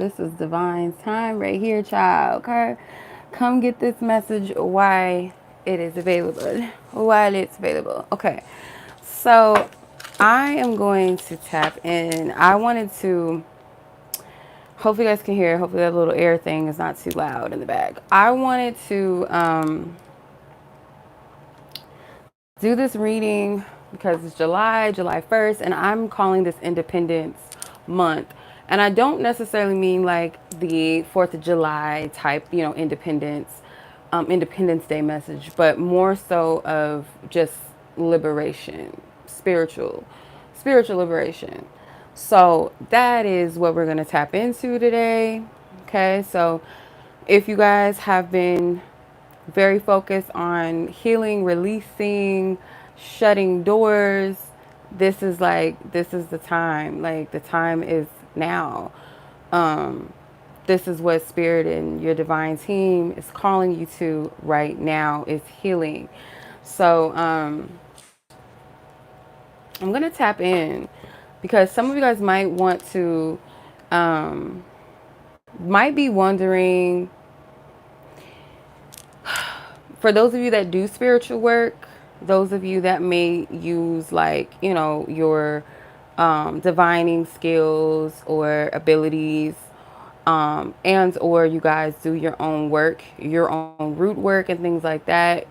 This is divine time right here, child. Okay, come get this message why it is available. While it's available. Okay, so I am going to tap in. I wanted to. Hopefully, you guys can hear. Hopefully, that little air thing is not too loud in the back. I wanted to do this reading because it's July 1st, and I'm calling this Independence Month. And I don't necessarily mean like the 4th of July type, Independence Day message, but more so of just liberation, spiritual liberation. So that is what we're going to tap into today. Okay, so if you guys have been very focused on healing, releasing, shutting doors, this is the time. Like the time is now. This is what spirit and your divine team is calling you to right now, is healing. So I'm gonna tap in because some of you guys might want to might be wondering, for those of you that do spiritual work, those of you that may use like, your divining skills or abilities, and or you guys do your own work, your own root work and things like that,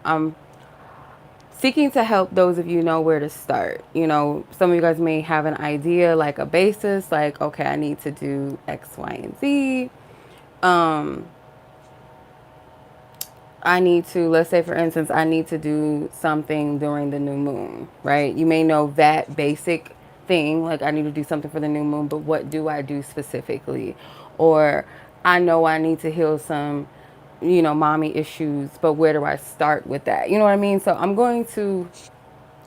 I'm seeking to help those of you know where to start. Some of you guys may have an idea, like a basis, like, okay, I need to do X, Y, and Z. I need to, let's say for instance, I need to do something during the new moon, right? You may know that basic thing, like I need to do something for the new moon, but what do I do specifically? Or I know I need to heal some, mommy issues, but where do I start with that? You know what I mean? So I'm going to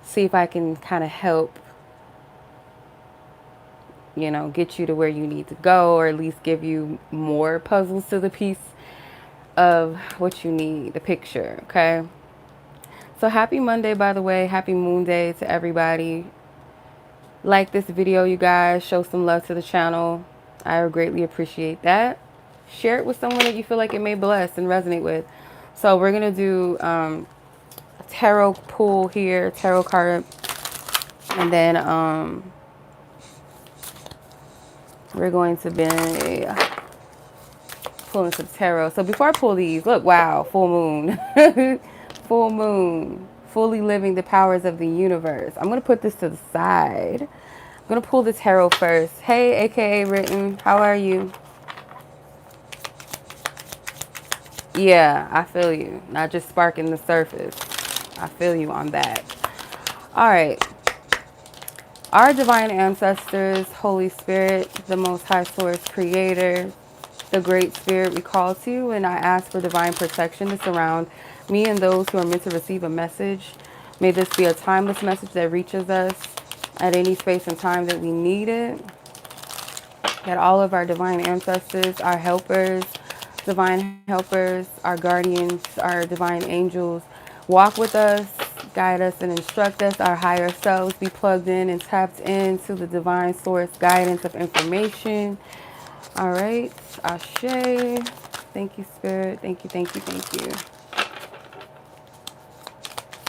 see if I can kind of help, get you to where you need to go, or at least give you more puzzles to the piece of what you need, the picture, okay? So happy Monday, by the way. Happy Moon Day to everybody. Like this video, you guys. Show some love to the channel. I would greatly appreciate that. Share it with someone that you feel like it may bless and resonate with. So we're going to do a tarot pull here, tarot card. And then we're going to be pulling some tarot. So before I pull these, look, wow, full moon. Full moon. Fully living the powers of the universe. I'm going to put this to the side. I'm going to pull the tarot first. Hey, AKA Written, how are you? Yeah, I feel you. Not just sparking the surface. I feel you on that. All right. Our divine ancestors, Holy Spirit, the Most High Source Creator, the Great Spirit, we call to you, and I ask for divine protection to surround me and those who are meant to receive a message. May this be a timeless message that reaches us at any space and time that we need it. That all of our divine ancestors, our helpers, divine helpers, our guardians, our divine angels, walk with us, guide us and instruct us. Our higher selves be plugged in and tapped into the divine source guidance of information. All right, Ashe. Thank you, Spirit. Thank you, thank you, thank you.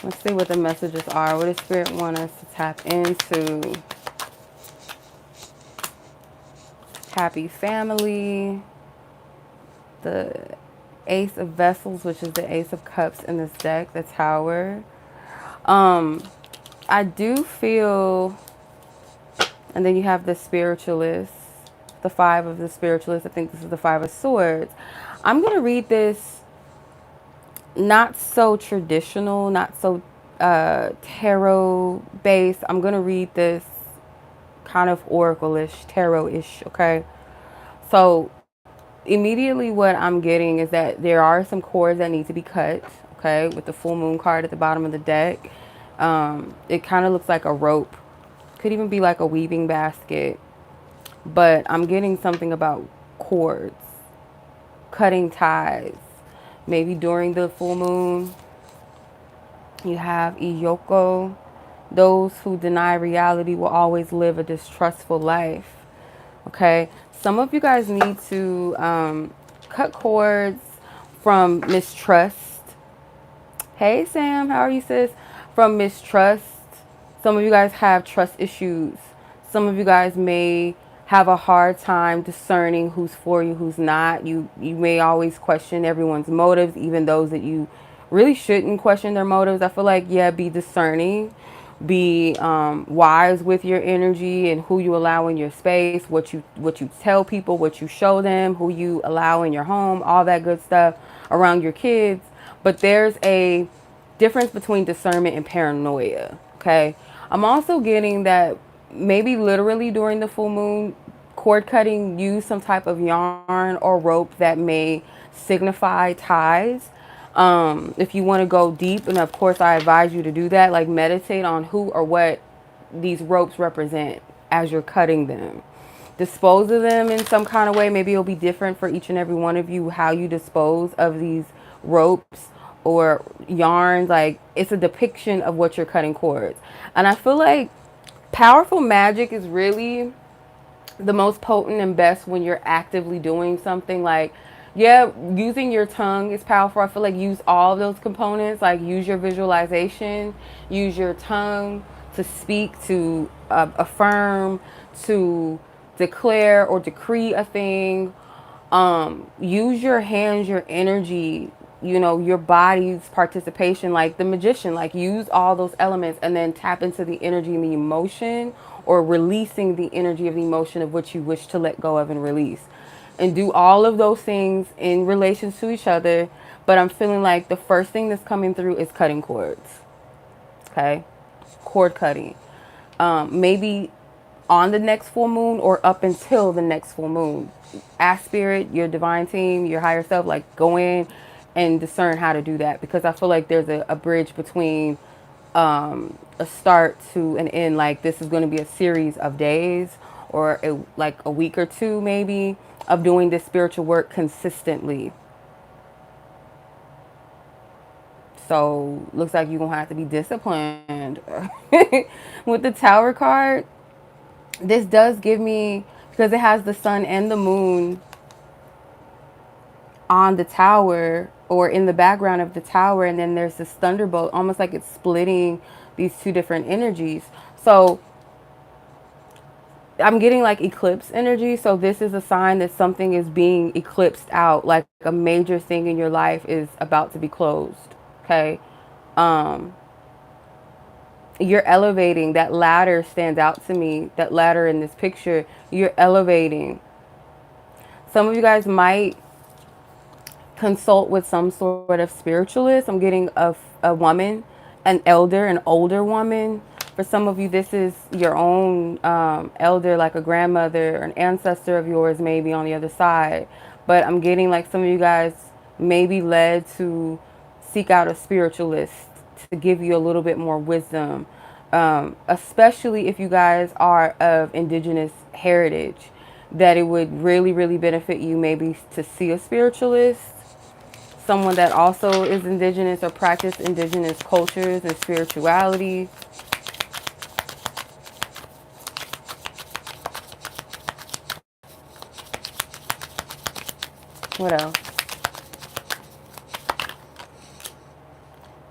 Let's see what the messages are. What does Spirit want us to tap into? Happy family. The Ace of Vessels, which is the Ace of Cups in this deck, the Tower. I do feel, and then you have the Spiritualist, the Five of the Spiritualist. I think this is the Five of Swords. I'm going to read this not so traditional, not so tarot based. I'm going to read this kind of oracle-ish, tarot-ish, okay? So immediately what I'm getting is that there are some cords that need to be cut, okay, with the full moon card at the bottom of the deck. It kind of looks like a rope. Could even be like a weaving basket. But I'm getting something about cords, cutting ties. Maybe during the full moon. You have Iyoko. Those who deny reality will always live a distrustful life. Okay, some of you guys need to cut cords from mistrust. Hey Sam, how are you, sis? From mistrust. Some of you guys have trust issues. Some of you guys may have a hard time discerning who's for you, who's not. You may always question everyone's motives, even those that you really shouldn't question their motives. I feel like, yeah, be discerning, be wise with your energy and who you allow in your space, what you tell people, what you show them, who you allow in your home, all that good stuff around your kids. But there's a difference between discernment and paranoia. Okay, I'm also getting that maybe literally during the full moon, cord cutting, use some type of yarn or rope that may signify ties. If you want to go deep, and of course I advise you to do that, like meditate on who or what these ropes represent as you're cutting them. Dispose of them in some kind of way. Maybe it'll be different for each and every one of you how you dispose of these ropes or yarns. Like, it's a depiction of what you're cutting cords. And I feel like powerful magic is really the most potent and best when you're actively doing something. Like, yeah, using your tongue is powerful. I feel like use all of those components. Like, use your visualization, use your tongue to speak, to affirm, to declare or decree a thing. Use your hands, your energy, you know, your body's participation, like the magician. Like, use all those elements and then tap into the energy and the emotion, or releasing the energy of the emotion of what you wish to let go of and release. And do all of those things in relation to each other. But I'm feeling like the first thing that's coming through is cutting cords. Okay? Cord cutting. Maybe on the next full moon or up until the next full moon. Ask spirit, your divine team, your higher self, like, go in and discern how to do that, because I feel like there's a bridge between a start to an end. Like, this is going to be a series of days or like a week or two maybe of doing this spiritual work consistently. So looks like you're going to have to be disciplined. With the Tower card, this does give me, because it has the sun and the moon on the tower or in the background of the tower, and then there's this thunderbolt, almost like it's splitting these two different energies. So I'm getting like eclipse energy. So this is a sign that something is being eclipsed out, like a major thing in your life is about to be closed. Okay. You're elevating. That ladder stands out to me. That ladder in this picture, you're elevating. Some of you guys might consult with some sort of spiritualist. I'm getting a woman, an elder, an older woman. For some of you, this is your own elder, like a grandmother or an ancestor of yours, maybe on the other side. But I'm getting like some of you guys may be led to seek out a spiritualist to give you a little bit more wisdom, especially if you guys are of indigenous heritage, that it would really, really benefit you maybe to see a spiritualist, someone that also is indigenous or practice indigenous cultures and spirituality. What else?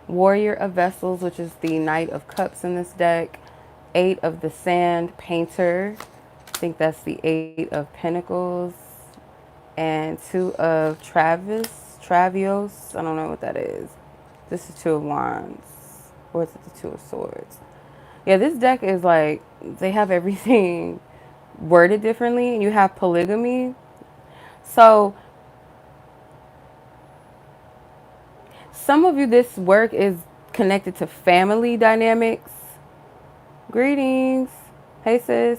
Warrior of Vessels, which is the Knight of Cups in this deck. 8 of the Sand, Painter. I think that's the 8 of Pentacles. And 2 of Travios. I don't know what that is. This is 2 of Wands. Or is it the 2 of Swords? Yeah, this deck is like, they have everything worded differently. And you have polygamy. So some of you, this work is connected to family dynamics. Greetings. Hey, sis.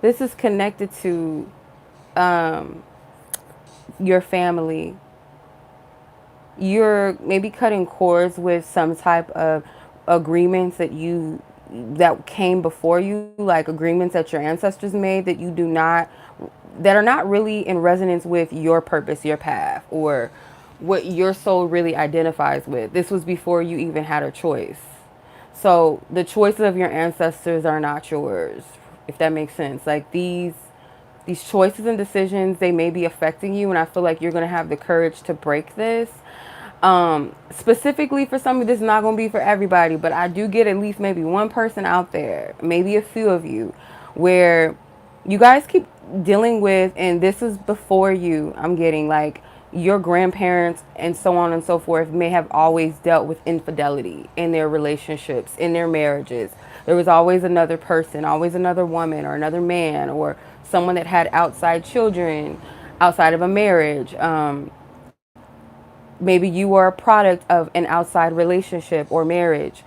This is connected to your family. You're maybe cutting cords with some type of agreements that came before you, like agreements that your ancestors made that you do not, that are not really in resonance with your purpose, your path, or what your soul really identifies with. This was before you even had a choice. So the choices of your ancestors are not yours, if that makes sense. Like, these These choices and decisions, they may be affecting you, and I feel like you're going to have the courage to break this. Specifically for some of this, is not going to be for everybody, but I do get at least maybe one person out there, maybe a few of you, where you guys keep dealing with, and this is before you, I'm getting like your grandparents and so on and so forth may have always dealt with infidelity in their relationships, in their marriages. There was always another person, always another woman or another man, or someone that had outside children outside of a marriage. Maybe you were a product of an outside relationship or marriage,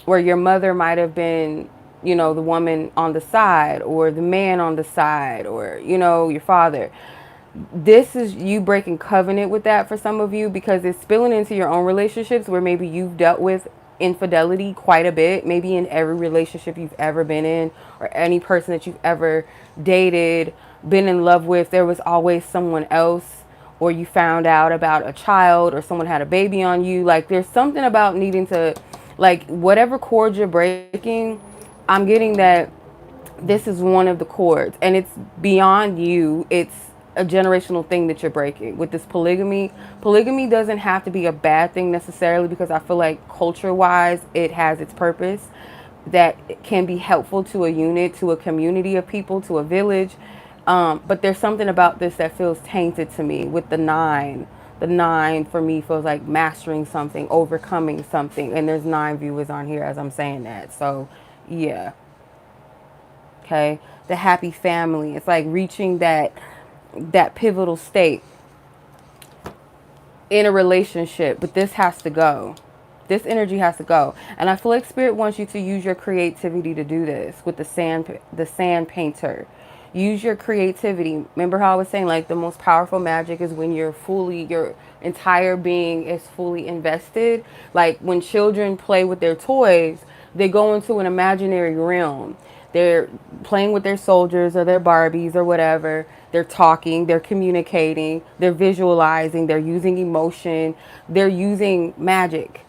where your mother might have been, you know, the woman on the side or the man on the side, or, you know, your father. This is you breaking covenant with that for some of you, because it's spilling into your own relationships where maybe you've dealt with infidelity quite a bit, maybe in every relationship you've ever been in, or any person that you've ever dated, been in love with. There was always someone else, or you found out about a child, or someone had a baby on you. Like, there's something about needing to, like, whatever chord you're breaking, I'm getting that this is one of the chords, and it's beyond you. It's a generational thing that you're breaking with this polygamy. Polygamy doesn't have to be a bad thing necessarily, because I feel like culture wise it has its purpose, that it can be helpful to a unit, to a community of people, to a village. But there's something about this that feels tainted to me with the nine. The nine for me feels like mastering something, overcoming something, and there's 9 viewers on here as I'm saying that. So yeah. Okay, the happy family, it's like reaching that pivotal state in a relationship, but this has to go. This energy has to go, and I feel like spirit wants you to use your creativity to do this with the sand painter. Use your creativity. Remember how I was saying, like, the most powerful magic is when your entire being is fully invested. Like when children play with their toys, they go into an imaginary realm. They're playing with their soldiers or their Barbies or whatever. They're talking, they're communicating, they're visualizing, they're using emotion, they're using magic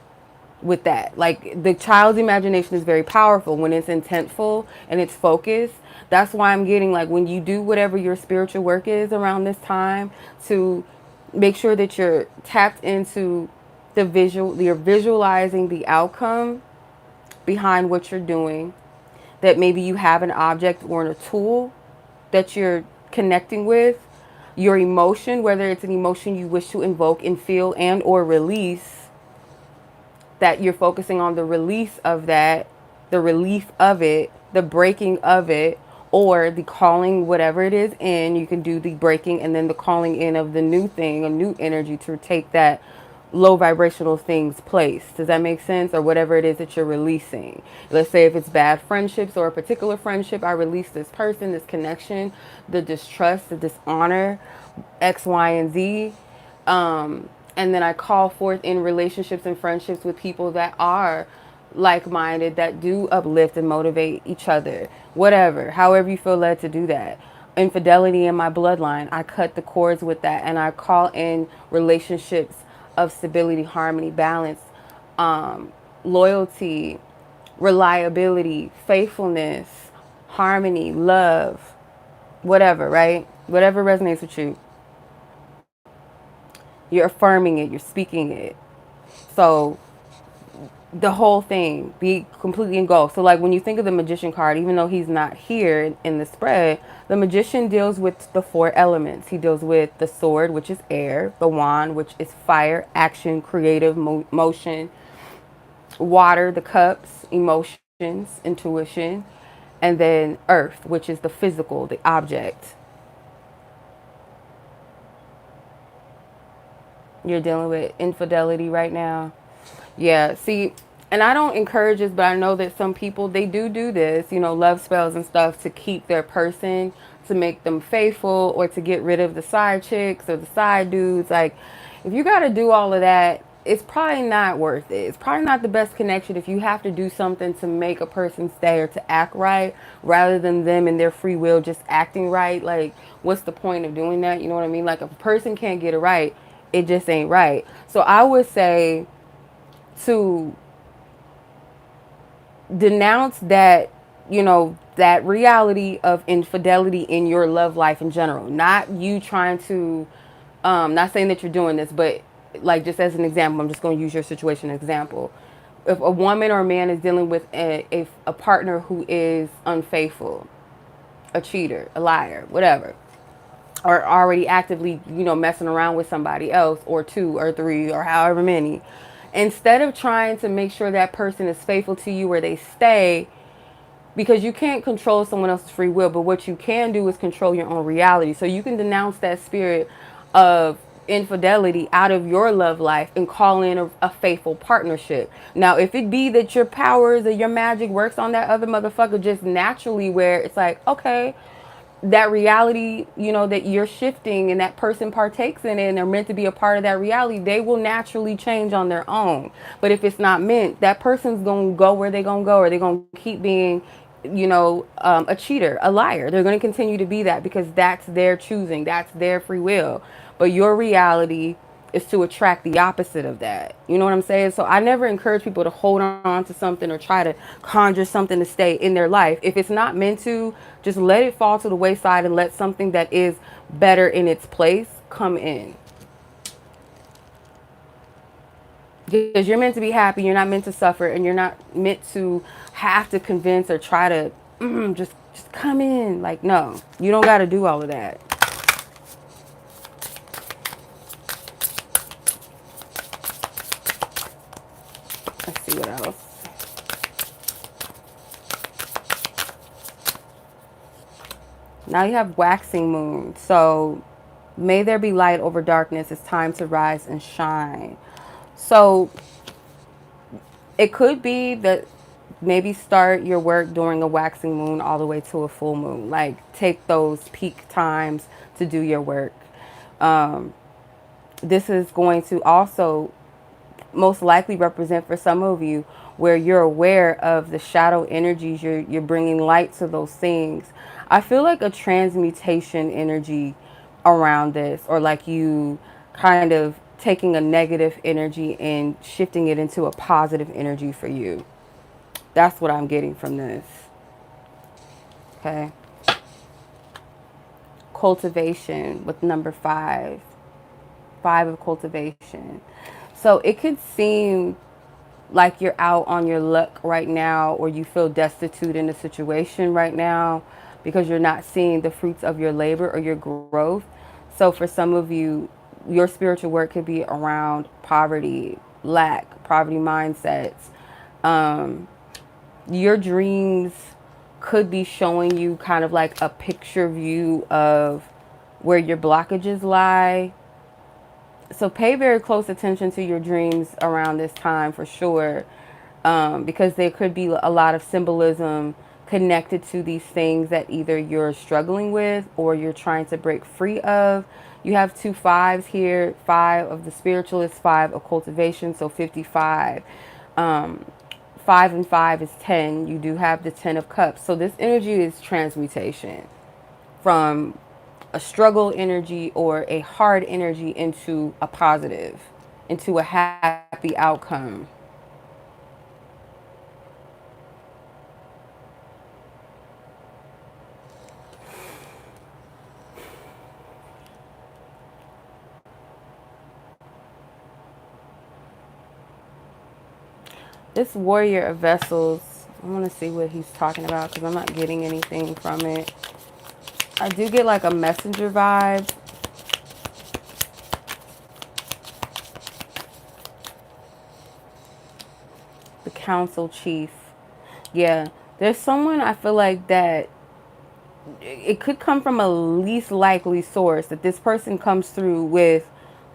with that. Like, the child's imagination is very powerful when it's intentful and it's focused. That's why I'm getting, like, when you do whatever your spiritual work is around this time, to make sure that you're tapped into you're visualizing the outcome behind what you're doing, that maybe you have an object or a tool that you're connecting with, your emotion, whether it's an emotion you wish to invoke and feel and or release, that you're focusing on the release of that, the relief of it, the breaking of it, or the calling, whatever it is in. You can do the breaking and then the calling in of the new thing, a new energy to take that low vibrational thing's place. Does that make sense? Or whatever it is that you're releasing. Let's say if it's bad friendships or a particular friendship, I release this person, this connection, the distrust, the dishonor, X, Y, and Z. And then I call forth in relationships and friendships with people that are like-minded, that do uplift and motivate each other, whatever, however you feel led to do that. Infidelity in my bloodline, I cut the cords with that, and I call in relationships of stability, harmony, balance, loyalty, reliability, faithfulness, harmony, love, whatever, right? Whatever resonates with you. You're affirming it, you're speaking it. So the whole thing, be completely engulfed. So like when you think of the Magician card, even though he's not here in the spread, the Magician deals with the 4 elements. He deals with the sword, which is air, the wand, which is fire, action, creative, motion, water, the cups, emotions, intuition, and then earth, which is the physical, the object. You're dealing with infidelity right now. Yeah, see, and I don't encourage this, but I know that some people, they do this, you know, love spells and stuff to keep their person, to make them faithful, or to get rid of the side chicks or the side dudes. Like, if you got to do all of that, it's probably not worth it. It's probably not the best connection if you have to do something to make a person stay or to act right, rather than them and their free will just acting right. Like, what's the point of doing that? You know what I mean? Like, if a person can't get it right, it just ain't right. So I would say to denounce that you know, that reality of infidelity in your love life in general. Not you trying to, not saying that you're doing this, but like just as an example, I'm just going to use your situation as an example. If a woman or a man is dealing with a partner who is unfaithful, a cheater, a liar, whatever, or already actively, you know, messing around with somebody else or two or three or however many, instead of trying to make sure that person is faithful to you where they stay, because you can't control someone else's free will, but what you can do is control your own reality. So you can denounce that spirit of infidelity out of your love life and call in a faithful partnership. Now, if it be that your powers or your magic works on that other motherfucker just naturally, where it's like, okay, that reality, you know, that you're shifting and that person partakes in it and they're meant to be a part of that reality, they will naturally change on their own. But if it's not meant, that person's going to go where they're going to go, or they're going to keep being, you know, a cheater, a liar. They're going to continue to be that because that's their choosing. That's their free will. But your reality is to attract the opposite of that. You know what I'm saying? So I never encourage people to hold on to something or try to conjure something to stay in their life. If it's not meant to, just let it fall to the wayside and let something that is better in its place come in. Because you're meant to be happy, you're not meant to suffer, and you're not meant to have to convince or try to just come in. Like, no, you don't got to do all of that. Let's see what else. Now you have waxing moon. So may there be light over darkness. It's time to rise and shine. So it could be that maybe start your work during a waxing moon all the way to a full moon. Like take those peak times to do your work. This is going to also most likely represent for some of you where you're aware of the shadow energies. You're bringing light to those things. I feel like a transmutation energy around this, or like you kind of taking a negative energy and shifting it into a positive energy for you. That's what I'm getting from this. Okay. Cultivation with number 5. 5 of cultivation. So it could seem like you're out on your luck right now, or you feel destitute in a situation right now because you're not seeing the fruits of your labor or your growth. So for some of you, your spiritual work could be around poverty, lack, poverty mindsets. Your dreams could be showing you kind of like a picture view of where your blockages lie. So pay very close attention to your dreams around this time for sure, because there could be a lot of symbolism connected to these things that either you're struggling with or you're trying to break free of. You have 2 5s here, 5 of the spiritualist, 5 of cultivation, so 55. 5 and 5 is 10. You do have the 10 of cups. So this energy is transmutation from a struggle energy or a hard energy into a positive, into a happy outcome. This warrior of vessels, I want to see what he's talking about because I'm not getting anything from it. I do get like a messenger vibe. The council chief. Yeah, there's someone I feel like that it could come from a least likely source, that this person comes through with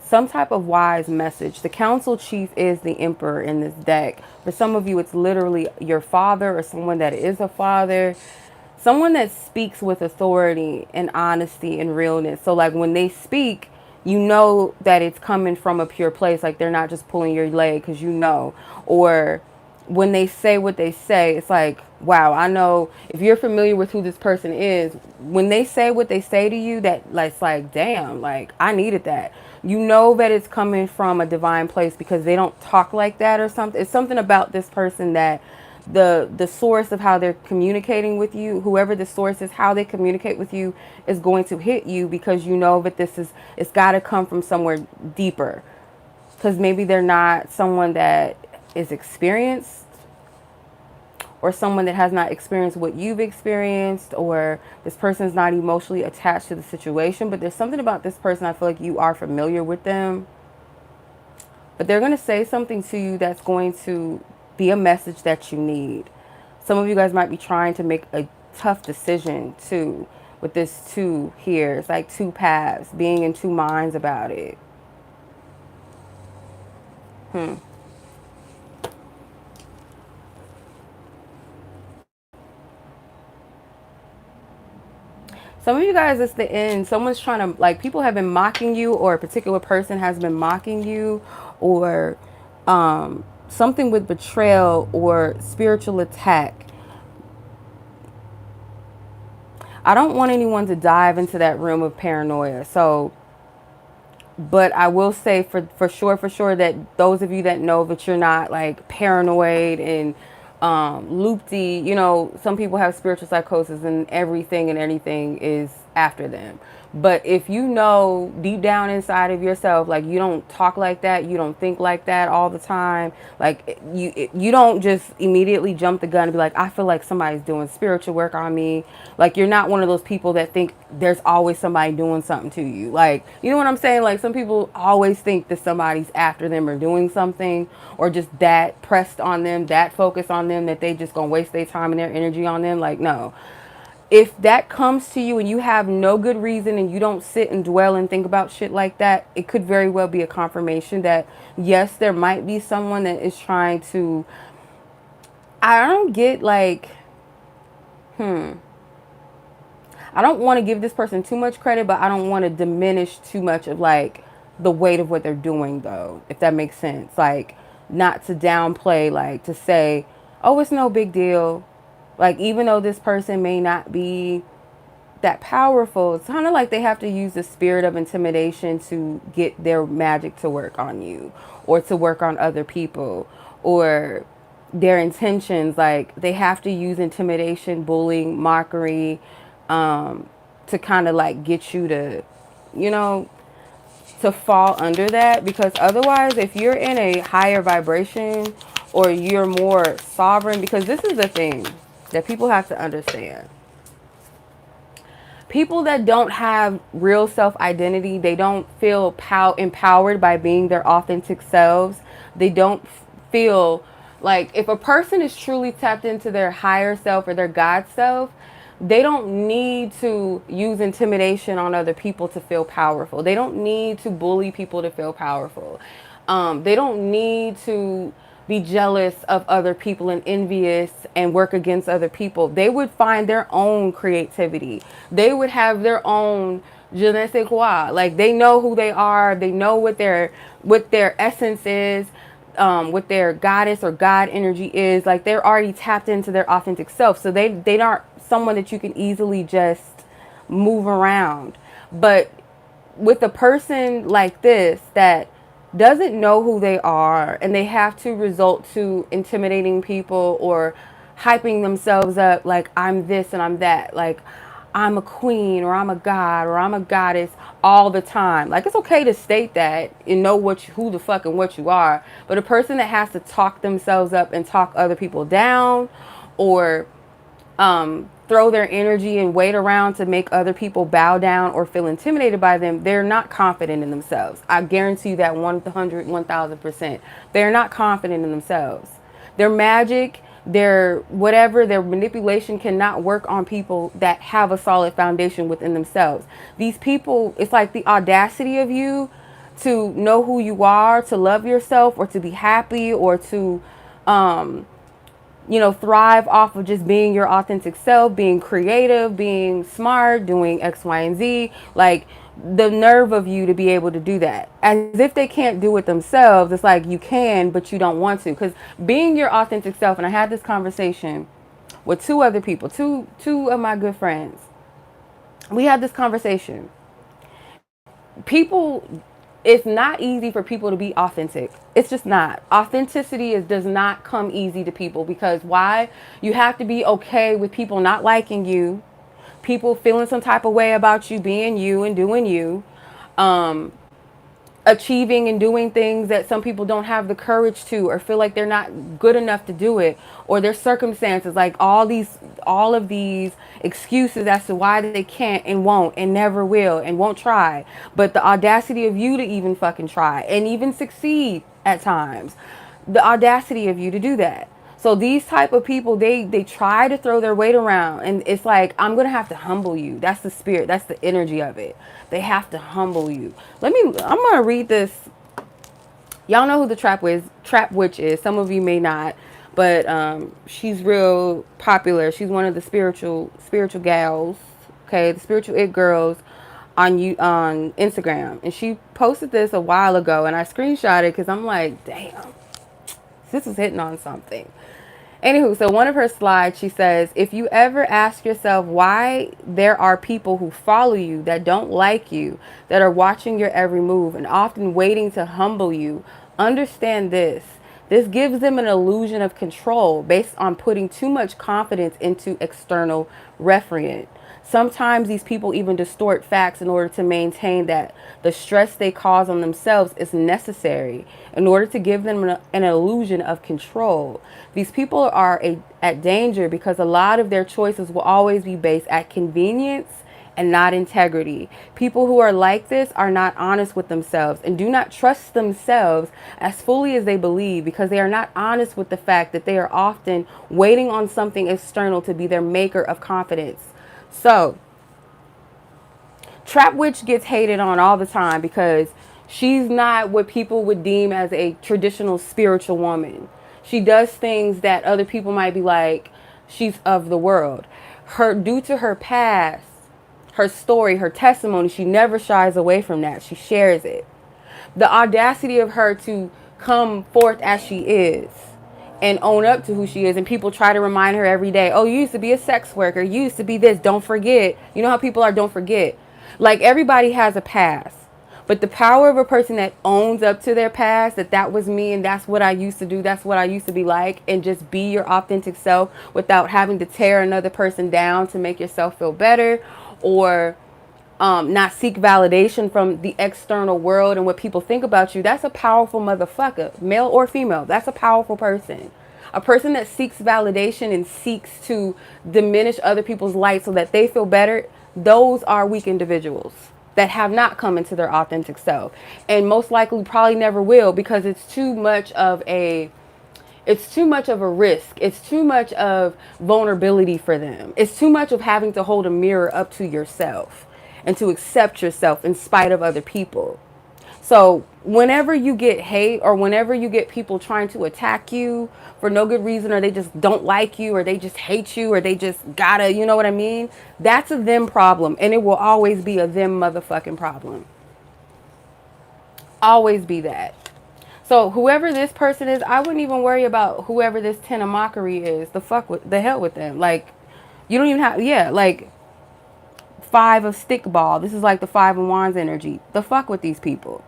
some type of wise message. The council chief is the emperor in this deck. For some of you, it's literally your father or someone that is a father. Someone that speaks with authority and honesty and realness. So like when they speak, you know that it's coming from a pure place. Like they're not just pulling your leg because you know. Or when they say what they say, it's like, wow, I know if you're familiar with who this person is, when they say what they say to you, that like, it's like, damn, like I needed that. You know that it's coming from a divine place because they don't talk like that or something. It's something about this person that the source of how they're communicating with you, whoever the source is, how they communicate with you is going to hit you, because you know that it's got to come from somewhere deeper. Because maybe they're not someone that is experienced, or someone that has not experienced what you've experienced, or this person's not emotionally attached to the situation, but there's something about this person, I feel like you are familiar with them. But they're going to say something to you that's going to be a message that you need. Some of you guys might be trying to make a tough decision too, with this 2 here. It's like 2 paths, being in 2 minds about it. Some of you guys, it's the end. Someone's trying to, like, people have been mocking you, or a particular person has been mocking you, or something with betrayal or spiritual attack. I don't want anyone to dive into that realm of paranoia. So, but I will say for sure that those of you that know that you're not like paranoid and loopy, you know, some people have spiritual psychosis and everything and anything is after them. But if you know deep down inside of yourself, like, you don't talk like that, you don't think like that all the time, like you don't just immediately jump the gun and be like, I feel like somebody's doing spiritual work on me. Like, you're not one of those people that think there's always somebody doing something to you. Like, you know what I'm saying? Like, some people always think that somebody's after them or doing something, or just that pressed on them, that focused on them, that they just gonna waste their time and their energy on them. Like, no. If that comes to you and you have no good reason and you don't sit and dwell and think about shit like that, it could very well be a confirmation that, yes, there might be someone that is trying to, I don't get like, I don't want to give this person too much credit, but I don't want to diminish too much of like the weight of what they're doing, though, if that makes sense. Like, not to downplay, like to say, oh, it's no big deal. Like, even though this person may not be that powerful, it's kind of like they have to use the spirit of intimidation to get their magic to work on you, or to work on other people, or their intentions. Like, they have to use intimidation, bullying, mockery, to kind of like get you to, you know, to fall under that. Because otherwise, if you're in a higher vibration, or you're more sovereign, because this is the thing that people have to understand. People that don't have real self-identity, they don't feel empowered by being their authentic selves. They don't feel like, if a person is truly tapped into their higher self or their God self, they don't need to use intimidation on other people to feel powerful. They don't need to bully people to feel powerful. They don't need to be jealous of other people and envious and work against other people. They would find their own creativity. They would have their own 𝗛𝗲𝗄𝗏. Like, they know who they are. They know what their essence is, what their goddess or God energy is. Like, they're already tapped into their authentic self. So they aren't someone that you can easily just move around. But with a person like this that doesn't know who they are, and they have to resort to intimidating people or hyping themselves up like, I'm this and I'm that, like, I'm a queen or I'm a god or I'm a goddess all the time. Like, it's okay to state that and know who the fuck and what you are, but a person that has to talk themselves up and talk other people down, or throw their energy and weight around to make other people bow down or feel intimidated by them, they're not confident in themselves. I guarantee you that 100, 1000%. They're not confident in themselves. Their magic, their whatever, their manipulation cannot work on people that have a solid foundation within themselves. These people, it's like the audacity of you to know who you are, to love yourself, or to be happy, or to you know, thrive off of just being your authentic self, being creative, being smart, doing X, Y, and Z. Like, the nerve of you to be able to do that. As if they can't do it themselves. It's like, you can, but you don't want to. Because being your authentic self, and I had this conversation with 2 other people, two of my good friends. We had this conversation. People it's not easy for people to be authentic. It's just not. Authenticity does not come easy to people, because why? You have to be okay with people not liking you, people feeling some type of way about you being you and doing you, achieving and doing things that some people don't have the courage to, or feel like they're not good enough to do it, or their circumstances, like all of these excuses as to why they can't and won't and never will and won't try. But the audacity of you to even fucking try and even succeed at times, the audacity of you to do that. So these type of people, they try to throw their weight around, and it's like, I'm gonna have to humble you. That's the spirit. That's the energy of it. They have to humble you. I'm gonna read this. Y'all know who the trap witch is. Some of you may not, but she's real popular. She's one of the spiritual gals. Okay, the spiritual it girls on Instagram, and she posted this a while ago, and I screenshot it because I'm like, damn, this is hitting on something. Anywho, so one of her slides, she says, if you ever ask yourself why there are people who follow you that don't like you, that are watching your every move and often waiting to humble you, understand this. This gives them an illusion of control based on putting too much confidence into external reference. Sometimes these people even distort facts in order to maintain that the stress they cause on themselves is necessary in order to give them an illusion of control. These people are at danger because a lot of their choices will always be based at convenience and not integrity. People who are like this are not honest with themselves and do not trust themselves as fully as they believe, because they are not honest with the fact that they are often waiting on something external to be their maker of confidence. So, Trap Witch gets hated on all the time because she's not what people would deem as a traditional spiritual woman. She does things that other people might be like, she's of the world. Due to her past, her story, her testimony, she never shies away from that. She shares it. The audacity of her to come forth as she is and own up to who she is, and people try to remind her every day, oh, you used to be a sex worker, you used to be this, don't forget. You know how people are, don't forget. Like, everybody has a past, but the power of a person that owns up to their past, that was me and that's what I used to do, that's what I used to be like, and just be your authentic self without having to tear another person down to make yourself feel better, or not seek validation from the external world and what people think about you. That's a powerful motherfucker, male or female. That's a powerful person. A person that seeks validation and seeks to diminish other people's light so that they feel better, those are weak individuals that have not come into their authentic self, and most likely probably never will, because it's too much of a risk. It's too much of vulnerability for them. It's too much of having to hold a mirror up to yourself and to accept yourself in spite of other people. So whenever you get hate, or whenever you get people trying to attack you for no good reason, or they just don't like you, or they just hate you, or they just gotta, you know what I mean? That's a them problem, and it will always be a them motherfucking problem. Always be that. So whoever this person is, I wouldn't even worry about whoever this 10 of mockery is. The hell with them. Like, you don't even have, yeah, like 5 of stick ball. This is like the 5 of wands energy. The fuck with these people.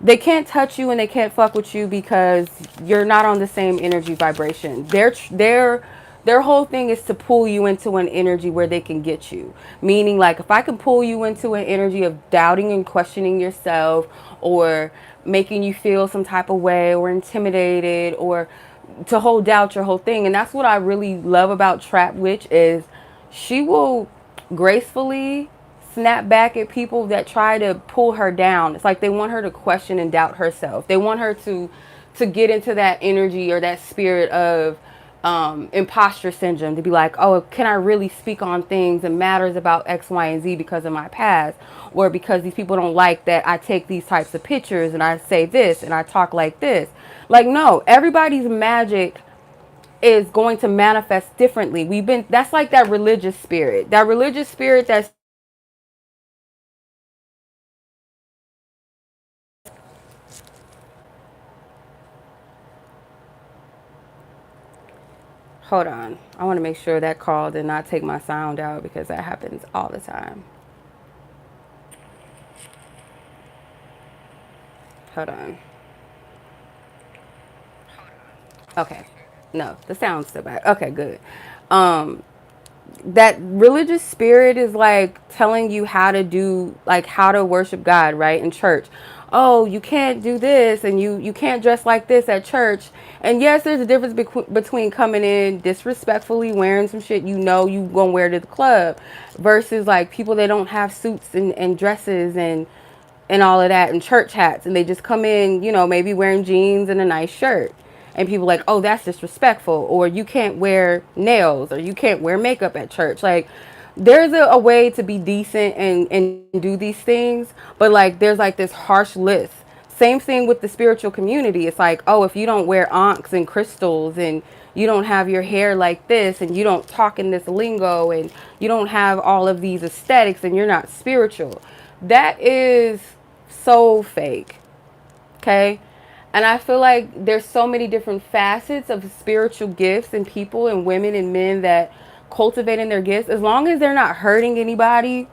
They can't touch you and they can't fuck with you because you're not on the same energy vibration. Their whole thing is to pull you into an energy where they can get you. Meaning, like, if I can pull you into an energy of doubting and questioning yourself, or making you feel some type of way, or intimidated, or to hold out your whole thing. And that's what I really love about Trap Witch, is she will gracefully snap back at people that try to pull her down. It's like they want her to question and doubt herself. They want her to get into that energy or that spirit of imposter syndrome, to be like, oh, can I really speak on things and matters about X, Y, and Z because of my past, or because these people don't like that I take these types of pictures and I say this and I talk like this. Like, no, everybody's magic is going to manifest differently. That's like that religious spirit that's hold on. I want to make sure that call did not take my sound out, because that happens all the time. Hold on. Okay. No, the sound's still back. Okay, good. Um, that religious spirit is like telling you how to do, like how to worship God, right? In church. Oh, you can't do this and you can't dress like this at church. And yes, there's a difference between coming in disrespectfully wearing some shit you know you gonna wear to the club versus like people that don't have suits and dresses and all of that and church hats, and they just come in, you know, maybe wearing jeans and a nice shirt, and people like, oh, that's disrespectful, or you can't wear nails, or you can't wear makeup at church. Like there's a way to be decent and do these things, but like there's like this harsh list. Same thing with the spiritual community. It's like, oh, if you don't wear ankhs and crystals and you don't have your hair like this and you don't talk in this lingo and you don't have all of these aesthetics and you're not spiritual. That is so fake. Okay. And I feel like there's so many different facets of spiritual gifts and people and women and men that cultivating their gifts, as long as they're not hurting anybody.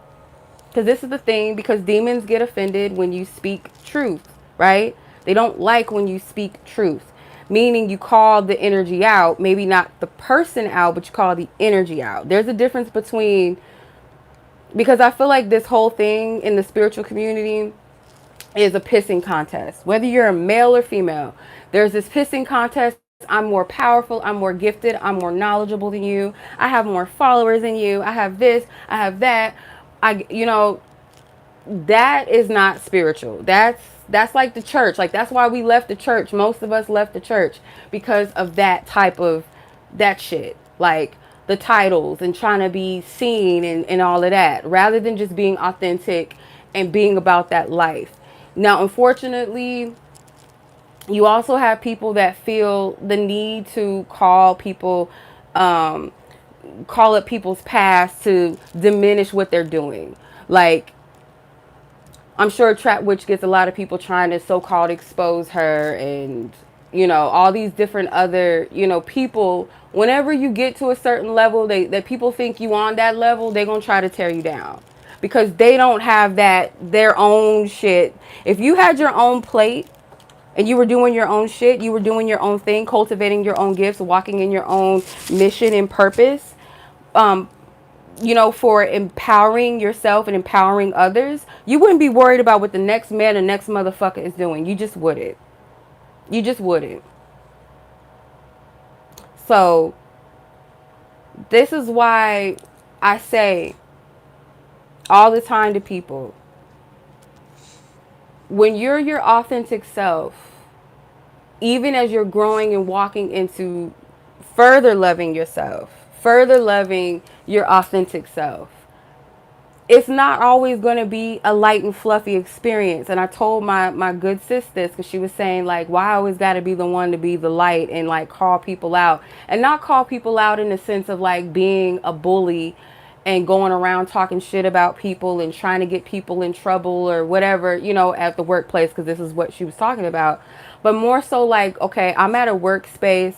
Because this is the thing, because demons get offended when you speak truth, right? They don't like when you speak truth, meaning you call the energy out, maybe not the person out, but you call the energy out. There's a difference between, because I feel like this whole thing in the spiritual community is a pissing contest. Whether you're a male or female, there's this pissing contest. I'm more powerful, I'm more gifted, I'm more knowledgeable than you, I have more followers than you, I have this, I have that. You know, that is not spiritual. That's like the church. Like that's why we left the church. Most of us left the church because of that type of that shit. Like the titles and trying to be seen and all of that, rather than just being authentic and being about that life. Now, unfortunately, you also have people that feel the need to call people, call up people's past to diminish what they're doing. Like, I'm sure Trap Witch gets a lot of people trying to so-called expose her and, you know, all these different other, you know, people. Whenever you get to a certain level, that people think you on that level, they're going to try to tear you down because they don't have that, their own shit. If you had your own plate and you were doing your own shit, you were doing your own thing, cultivating your own gifts, walking in your own mission and purpose, you know, for empowering yourself and empowering others, you wouldn't be worried about what the next man or next motherfucker is doing. You just wouldn't. You just wouldn't. So this is why I say all the time to people, when you're your authentic self, even as you're growing and walking into further loving yourself, further loving your authentic self, it's not always going to be a light and fluffy experience. And I told my good sis this because she was saying, like, why I always got to be the one to be the light and, like, call people out. And not call people out in the sense of, like, being a bully and going around talking shit about people and trying to get people in trouble or whatever, you know, at the workplace, because this is what she was talking about. But more so like, okay, I'm at a workspace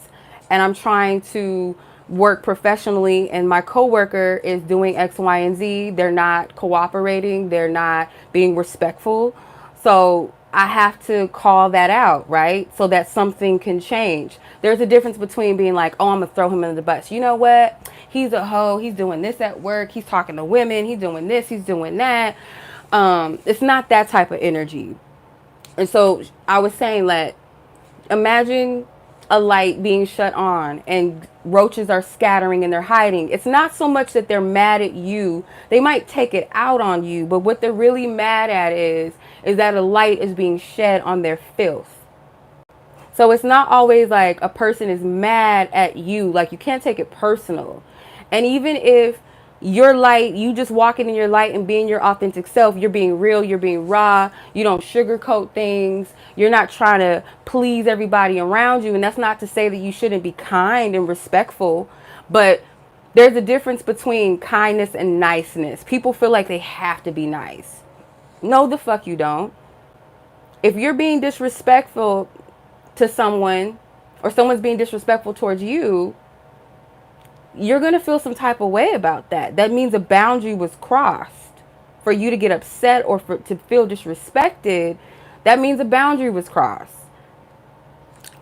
and I'm trying to work professionally and my coworker is doing X, Y, and Z. They're not cooperating. They're not being respectful. So I have to call that out, right? So that something can change. There's a difference between being like, oh, I'm going to throw him under the bus. You know what? He's a hoe. He's doing this at work. He's talking to women. He's doing this. He's doing that. It's not that type of energy. And so I was saying that imagine a light being shut on and roaches are scattering and they're hiding. It's not so much that they're mad at you. They might take it out on you, but what they're really mad at is that a light is being shed on their filth. So it's not always like a person is mad at you. Like, you can't take it personal. And even if your light, you just walking in your light and being your authentic self, you're being real, you're being raw, you don't sugarcoat things, you're not trying to please everybody around you. And that's not to say that you shouldn't be kind and respectful, but there's a difference between kindness and niceness. People feel like they have to be nice. No, the fuck you don't. If you're being disrespectful to someone or someone's being disrespectful towards you, you're going to feel some type of way about that. That means a boundary was crossed. For you to get upset or to feel disrespected, That means a boundary was crossed.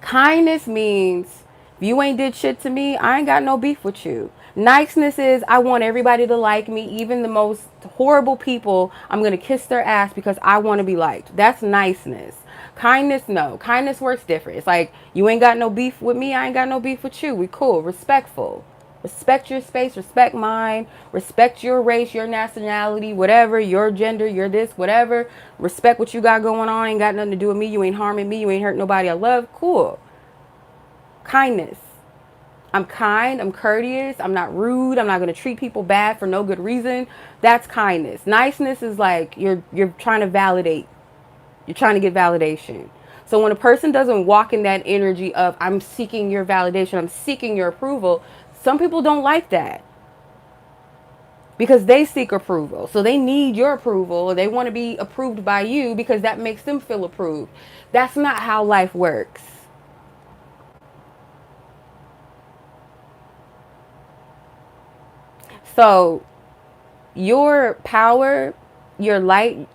Kindness means if you ain't did shit to me, I ain't got no beef with you. Niceness is I want everybody to like me, even the most horrible people. I'm going to kiss their ass because I want to be liked. That's niceness. Kindness, no. Kindness works different. It's like you ain't got no beef with me, I ain't got no beef with you. We cool, respectful. Respect your space, respect mine, respect your race, your nationality, whatever, your gender, your this, whatever. Respect what you got going on. Ain't got nothing to do with me. You ain't harming me. You ain't hurt nobody I love. Cool. Kindness. I'm kind. I'm courteous. I'm not rude. I'm not going to treat people bad for no good reason. That's kindness. Niceness is like you're trying to validate. You're trying to get validation. So when a person doesn't walk in that energy of I'm seeking your validation, I'm seeking your approval, some people don't like that because they seek approval. So they need your approval. They want to be approved by you because that makes them feel approved. That's not how life works. So your power, your light,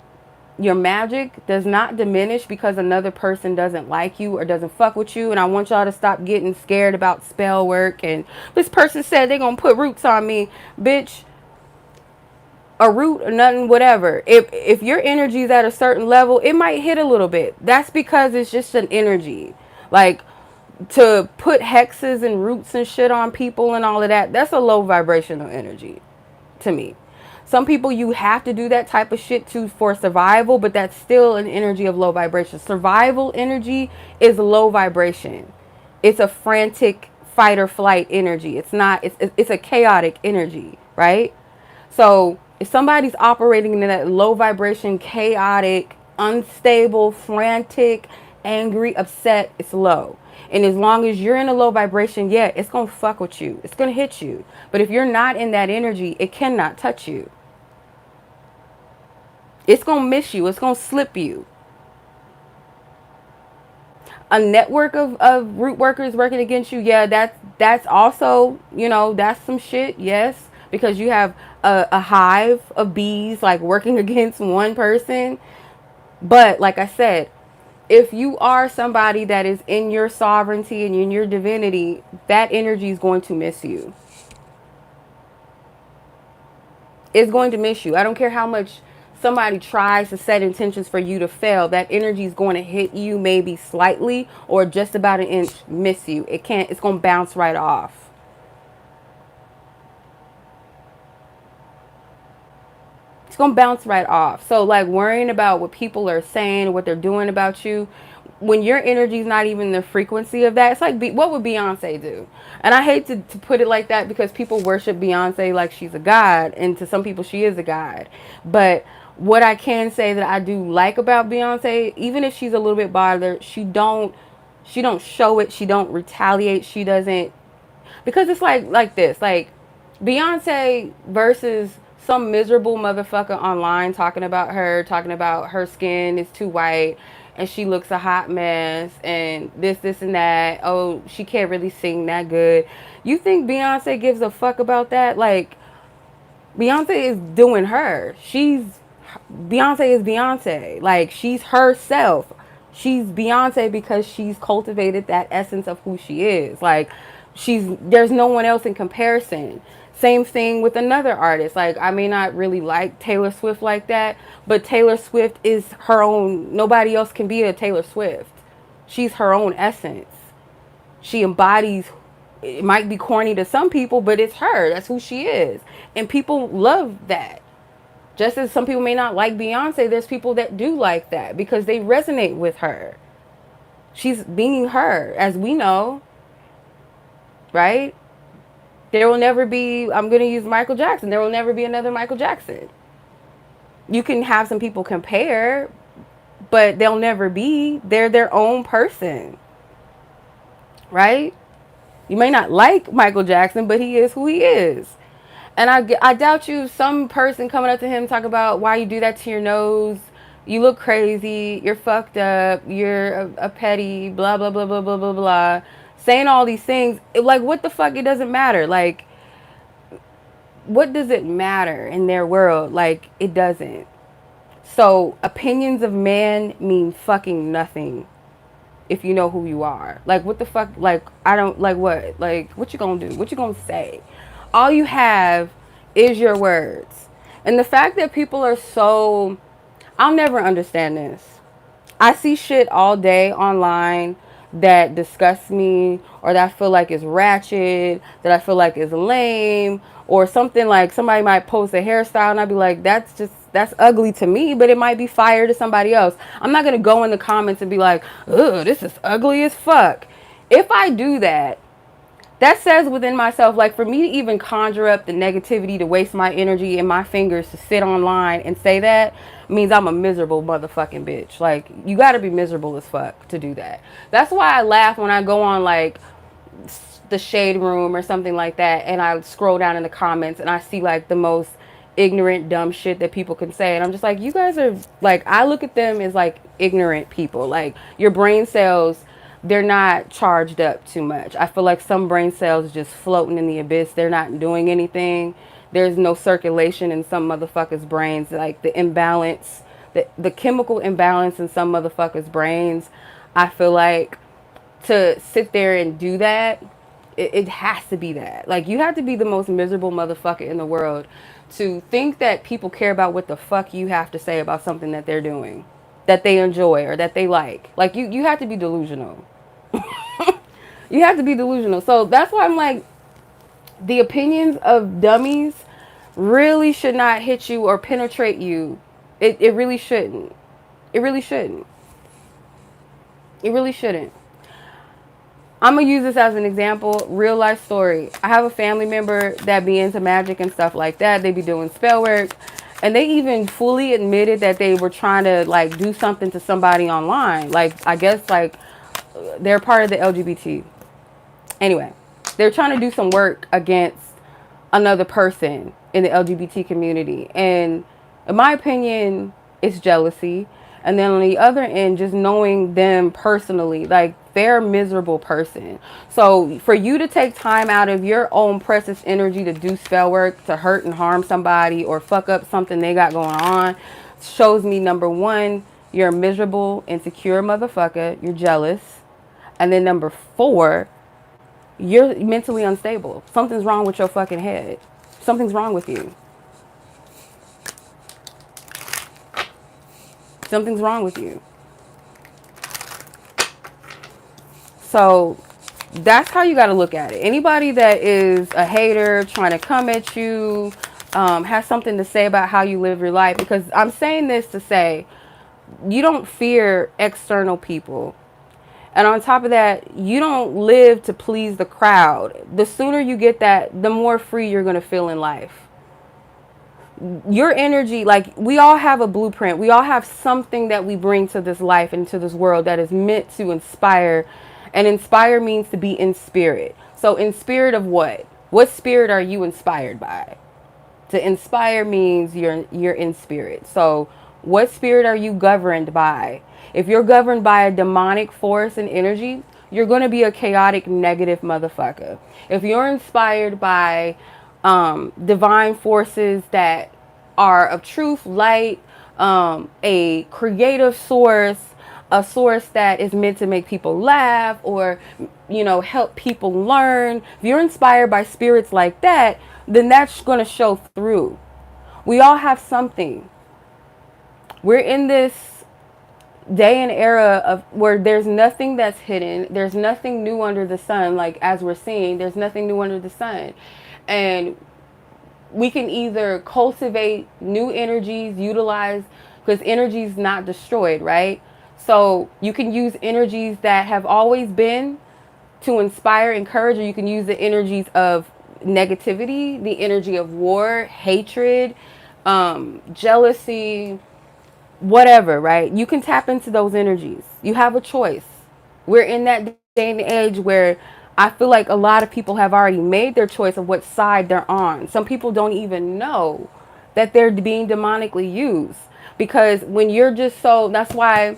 your magic does not diminish because another person doesn't like you or doesn't fuck with you. And I want y'all to stop getting scared about spell work. And this person said they're going to put roots on me. Bitch, a root or nothing, whatever. If your energy is at a certain level, it might hit a little bit. That's because it's just an energy. Like to put hexes and roots and shit on people and all of that, that's a low vibrational energy to me. Some people you have to do that type of shit to for survival, but that's still an energy of low vibration. Survival energy is low vibration. It's a frantic fight or flight energy. It's not, it's a chaotic energy, right? So if somebody's operating in that low vibration, chaotic, unstable, frantic, angry, upset, it's low. And as long as you're in a low vibration, yeah, it's going to fuck with you. It's going to hit you. But if you're not in that energy, it cannot touch you. It's going to miss you. It's going to slip you. A network of root workers working against you, yeah, that's also, you know, that's some shit, yes. Because you have a hive of bees like working against one person. But like I said, if you are somebody that is in your sovereignty and in your divinity, that energy is going to miss you. It's going to miss you. I don't care how much somebody tries to set intentions for you to fail. That energy is going to hit you maybe slightly or just about an inch, miss you. It can't, it's going to bounce right off. It's going to bounce right off. So like worrying about what people are saying, what they're doing about you, when your energy is not even the frequency of that, it's like, what would Beyonce do? And I hate to put it like that because people worship Beyonce like she's a god. And to some people, she is a god. But what I can say that I do like about Beyonce, even if she's a little bit bothered, she don't show it. She don't retaliate. She doesn't, because it's like this, like Beyonce versus some miserable motherfucker online talking about her skin is too white and she looks a hot mess and this and that. Oh, she can't really sing that good. You think Beyonce gives a fuck about that? Like, Beyonce is doing her. Beyonce is Beyonce. Like, she's herself. She's Beyonce because she's cultivated that essence of who she is. Like, there's no one else in comparison. Same thing with another artist. Like, I may not really like Taylor Swift like that, but Taylor Swift is her own. Nobody else can be a Taylor Swift. She's her own essence. She embodies, it might be corny to some people, but it's her. That's who she is. And people love that. Just as some people may not like Beyonce, there's people that do like that because they resonate with her. She's being her, as we know, right? There will never be, I'm going to use Michael Jackson. There will never be another Michael Jackson. You can have some people compare, but they'll never be. They're their own person, right? You may not like Michael Jackson, but he is who he is. And I doubt you, some person coming up to him talk about why you do that to your nose. You look crazy. You're fucked up. You're a petty, blah, blah, blah, blah, blah, blah, blah. Saying all these things. Like, what the fuck? It doesn't matter. Like, what does it matter in their world? Like, it doesn't. So opinions of man mean fucking nothing if you know who you are. Like, what the fuck? Like, I don't, like, what? Like, what you gonna do? What you gonna say? All you have is your words. And the fact that people are so, I'll never understand this. I see shit all day online that disgusts me, or that I feel like is ratchet, that I feel like is lame, or something. Like somebody might post a hairstyle and I'd be like, that's ugly to me, but it might be fire to somebody else. I'm not gonna go in the comments and be like, ugh, this is ugly as fuck. If I do that, that says within myself, like, for me to even conjure up the negativity, to waste my energy and my fingers to sit online and say that, means I'm a miserable motherfucking bitch. Like, you gotta be miserable as fuck to do that. That's why I laugh when I go on, like, the shade room or something like that, and I scroll down in the comments and I see, like, the most ignorant, dumb shit that people can say. And I'm just like, you guys are, like, I look at them as, like, ignorant people. Like, your brain cells, they're not charged up too much. I feel like some brain cells just floating in the abyss. They're not doing anything. There's no circulation in some motherfuckers' brains. Like, the imbalance, the chemical imbalance in some motherfuckers' brains. I feel like to sit there and do that, it has to be that. Like, you have to be the most miserable motherfucker in the world to think that people care about what the fuck you have to say about something that they're doing, that they enjoy or that they like. Like, you have to be delusional. You have to be delusional. So that's why I'm like, the opinions of dummies really should not hit you or penetrate you. It really shouldn't. It really shouldn't. It really shouldn't. I'm gonna use this as an example, real life story. I have a family member that be into magic and stuff like that. They be doing spell work, and they even fully admitted that they were trying to, like, do something to somebody online. Like, I guess, like, they're part of the LGBT. Anyway, they're trying to do some work against another person in the LGBT community. And in my opinion, it's jealousy. And then on the other end, just knowing them personally, like, they're a miserable person. So for you to take time out of your own precious energy to do spell work, to hurt and harm somebody or fuck up something they got going on, shows me, number one, you're a miserable, insecure motherfucker. You're jealous. And then number four, you're mentally unstable. Something's wrong with your fucking head. Something's wrong with you. Something's wrong with you. So that's how you got to look at it. Anybody that is a hater, trying to come at you, has something to say about how you live your life. Because I'm saying this to say, you don't fear external people. And on top of that, you don't live to please the crowd. The sooner you get that, the more free you're going to feel in life. Your energy, like, we all have a blueprint. We all have something that we bring to this life and to this world that is meant to inspire. And inspire means to be in spirit. So in spirit of what? What spirit are you inspired by? To inspire means you're in spirit. So what spirit are you governed by? If you're governed by a demonic force and energy, you're going to be a chaotic, negative motherfucker. If you're inspired by divine forces that are of truth, light, a creative source, a source that is meant to make people laugh or, help people learn. If you're inspired by spirits like that, then that's going to show through. We all have something. We're in this day and era of where there's nothing that's hidden. There's nothing new under the sun. Like, as we're seeing, there's nothing new under the sun. And we can either cultivate new energies, utilize, because energy is not destroyed, right? So you can use energies that have always been to inspire, encourage, or you can use the energies of negativity, the energy of war, hatred, jealousy, whatever, right? You can tap into those energies. You have a choice. We're in that day and age where I feel like a lot of people have already made their choice of what side they're on. Some people don't even know that they're being demonically used, because when you're just so, that's why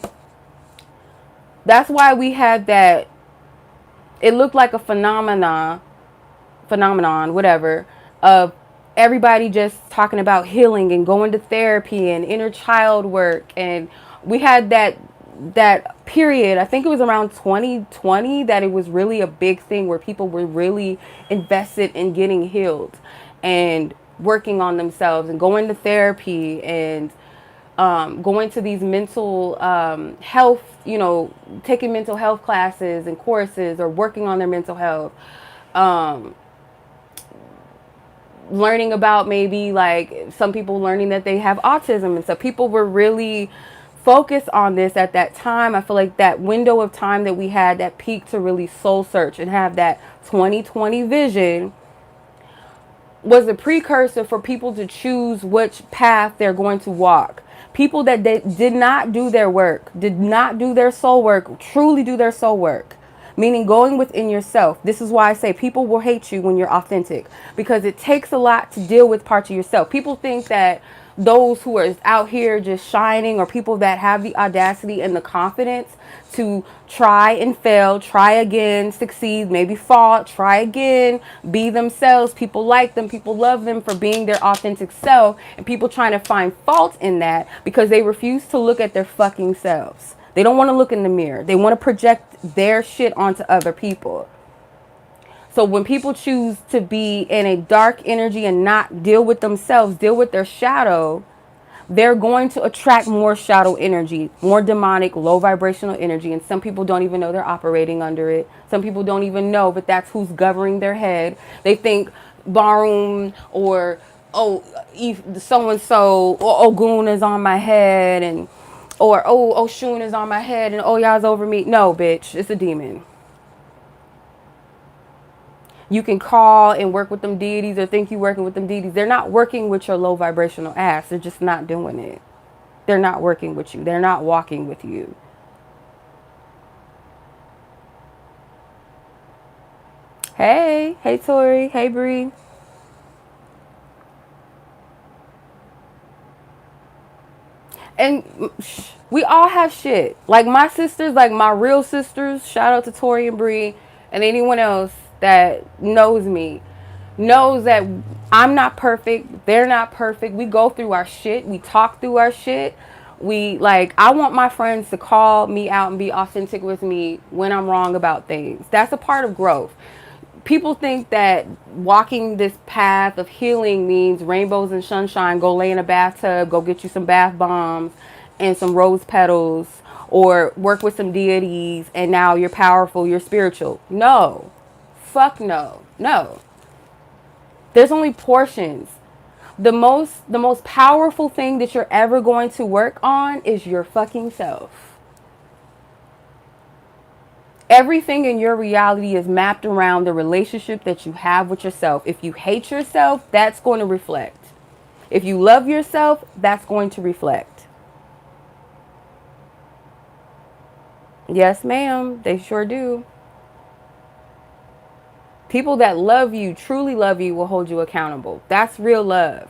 we had that, it looked like a phenomenon, whatever, of everybody just talking about healing and going to therapy and inner child work. And we had that period, I think it was around 2020, that it was really a big thing where people were really invested in getting healed and working on themselves and going to therapy and going to these mental health, taking mental health classes and courses, or working on their mental health. Learning about, maybe like some people learning that they have autism and stuff. People were really focused on this at that time. I feel like that window of time that we had, that peak to really soul search and have that 2020 vision, was a precursor for people to choose which path they're going to walk. People that did not do their work, did not do their soul work, truly do their soul work, meaning going within yourself. This is why I say people will hate you when you're authentic, because it takes a lot to deal with parts of yourself. People think that those who are out here just shining, or people that have the audacity and the confidence to try and fail, try again, succeed, maybe fall, try again, be themselves. People like them, people love them for being their authentic self, and people trying to find fault in that because they refuse to look at their fucking selves. They don't want to look in the mirror. They want to project their shit onto other people. So when people choose to be in a dark energy and not deal with themselves, deal with their shadow, they're going to attract more shadow energy, more demonic, low vibrational energy. And some people don't even know they're operating under it. Some people don't even know, but that's who's governing their head. They think Barum or, so-and-so, or Ogun is on my head, and or, Oshun is on my head, and Oya's over me. No, bitch, it's a demon. You can call and work with them deities or think you're working with them deities. They're not working with your low vibrational ass. They're just not doing it. They're not working with you. They're not walking with you. Hey Tori, hey Bree. And we all have shit. Like my sisters, like my real sisters, shout out to Tori and Bree, and anyone else that knows me, knows that I'm not perfect. They're not perfect. We go through our shit. We talk through our shit. I want my friends to call me out and be authentic with me when I'm wrong about things. That's a part of growth. People think that walking this path of healing means rainbows and sunshine. Go lay in a bathtub, go get you some bath bombs and some rose petals, or work with some deities and now you're powerful, you're spiritual. No. Fuck no. No. There's only portions. The most powerful thing that you're ever going to work on is your fucking self. Everything in your reality is mapped around the relationship that you have with yourself. If you hate yourself, that's going to reflect. If you love yourself, that's going to reflect. Yes, ma'am. They sure do. People that love you, truly love you, will hold you accountable. That's real love.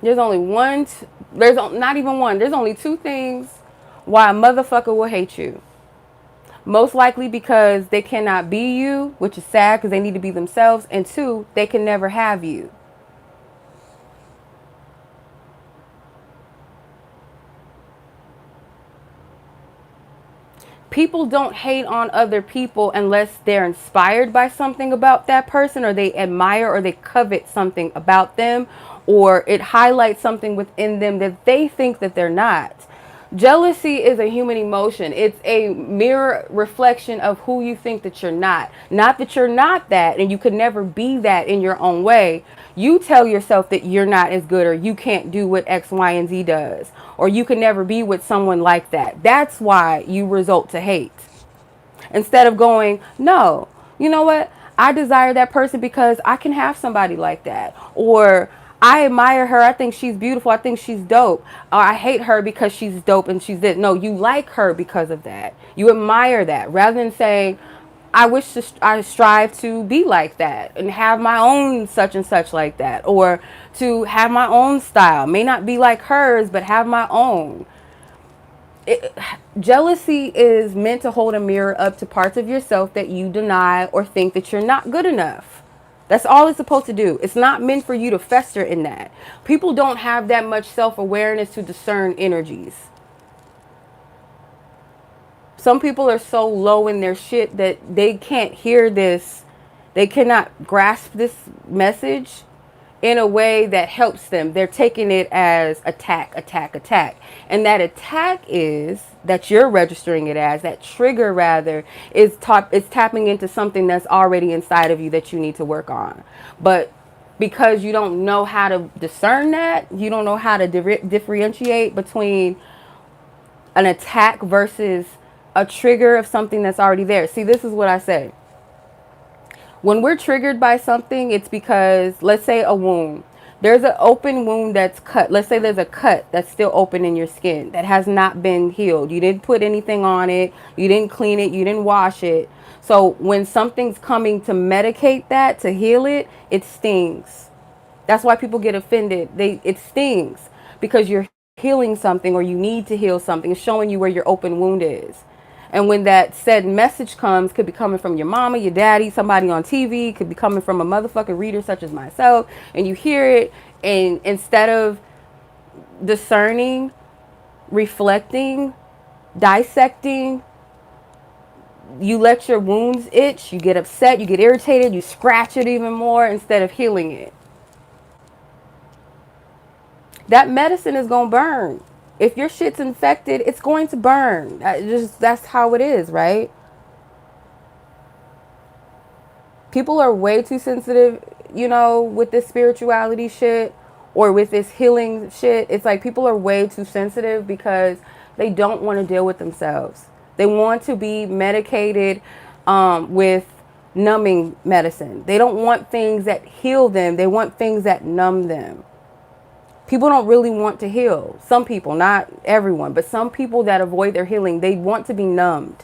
There's only one, there's not even one, there's only two things why a motherfucker will hate you. Most likely because they cannot be you, which is sad because they need to be themselves. And two, they can never have you. People don't hate on other people unless they're inspired by something about that person, or they admire or they covet something about them, or it highlights something within them that they think that they're not. Jealousy is a human emotion. It's a mirror reflection of who you think that you're not. Not that you're not that and you could never be that in your own way. You tell yourself that you're not as good, or you can't do what X, Y, and Z does, or you can never be with someone like that. That's why you result to hate. Instead of going, no, you know what? I desire that person because I can have somebody like that. Or I admire her. I think she's beautiful. I think she's dope. Or I hate her because she's dope and she's this. No, you like her because of that. You admire that, rather than saying, I wish I strive to be like that and have my own such and such like that, or to have my own style. May not be like hers, but have my own. Jealousy is meant to hold a mirror up to parts of yourself that you deny or think that you're not good enough. That's all it's supposed to do. It's not meant for you to fester in that. People don't have that much self-awareness to discern energies. Some people are so low in their shit that they can't hear this. They cannot grasp this message in a way that helps them. They're taking it as attack, attack, attack. And that attack is, that you're registering it as, that trigger rather, is tapping into something that's already inside of you that you need to work on. But because you don't know how to discern that, you don't know how to differentiate between an attack versus a trigger of something that's already there. See, this is what I say. When we're triggered by something, it's because, let's say a wound. There's an open wound that's cut. Let's say there's a cut that's still open in your skin that has not been healed. You didn't put anything on it. You didn't clean it. You didn't wash it. So when something's coming to medicate that, to heal it, it stings. That's why people get offended. It stings because you're healing something, or you need to heal something. It's showing you where your open wound is. And when that said message comes, could be coming from your mama, your daddy, somebody on TV, could be coming from a motherfucking reader such as myself, and you hear it, and instead of discerning, reflecting, dissecting, you let your wounds itch, you get upset, you get irritated, you scratch it even more instead of healing it. That medicine is going to burn. If your shit's infected, it's going to burn. That's how it is, right? People are way too sensitive, you know, with this spirituality shit or with this healing shit. It's like people are way too sensitive because they don't want to deal with themselves. They want to be medicated with numbing medicine. They don't want things that heal them. They want things that numb them. People don't really want to heal. Some people, not everyone, but some people that avoid their healing, they want to be numbed.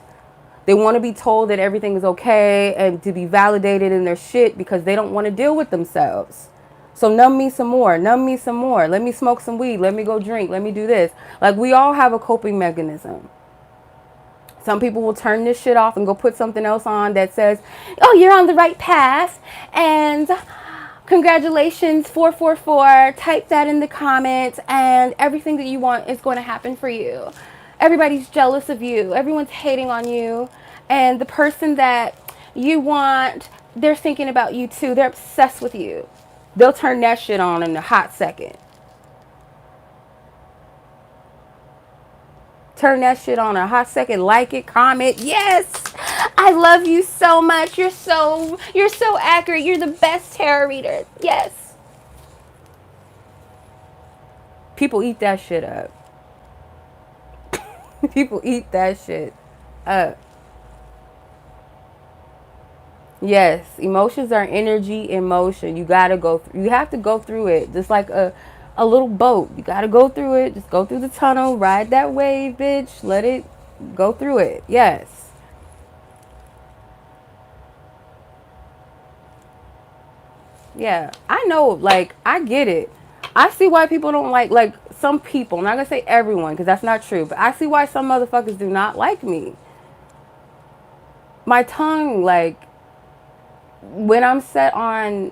They want to be told that everything is okay and to be validated in their shit because they don't want to deal with themselves. So numb me some more, numb me some more. Let me smoke some weed. Let me go drink. Let me do this. Like, we all have a coping mechanism. Some people will turn this shit off and go put something else on that says, oh, you're on the right path. And congratulations, 444. Type that in the comments and everything that you want is going to happen for you. Everybody's jealous of you. Everyone's hating on you. And the person that you want, they're thinking about you too. They're obsessed with you. They'll turn that shit on in a hot second. Turn that shit on in a hot second. Like it, comment. Yes, I love you so much. You're so accurate. You're the best tarot reader. Yes. People eat that shit up. People eat that shit up. Yes, emotions are energy in motion. You gotta go through. You have to go through it, just like a little boat. You gotta go through it. Just go through the tunnel, ride that wave, bitch. Let it go through it. Yes. Yeah, I know. Like, I get it. I see why people don't like some people. I'm not gonna say everyone because that's not true, but I see why some motherfuckers do not like me. My tongue, like, when I'm set on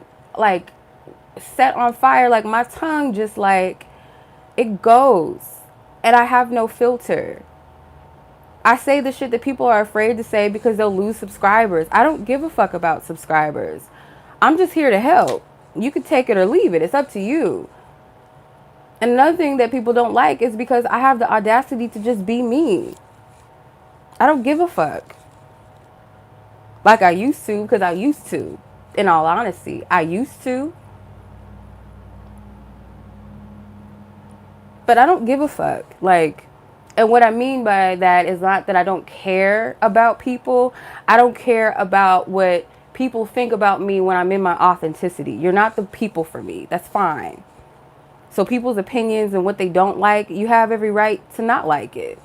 fire, like, my tongue just, like, it goes, and I have no filter. I say the shit that people are afraid to say because they'll lose subscribers. I don't give a fuck about subscribers. I'm just here to help. You can take it or leave it. It's up to you. And another thing that people don't like is because I have the audacity to just be me. I don't give a fuck. Like I used to, because I used to. In all honesty, I used to. But I don't give a fuck. Like, and what I mean by that is not that I don't care about people. I don't care about what people think about me when I'm in my authenticity. You're not the people for me. That's fine. So people's opinions and what they don't like, you have every right to not like it.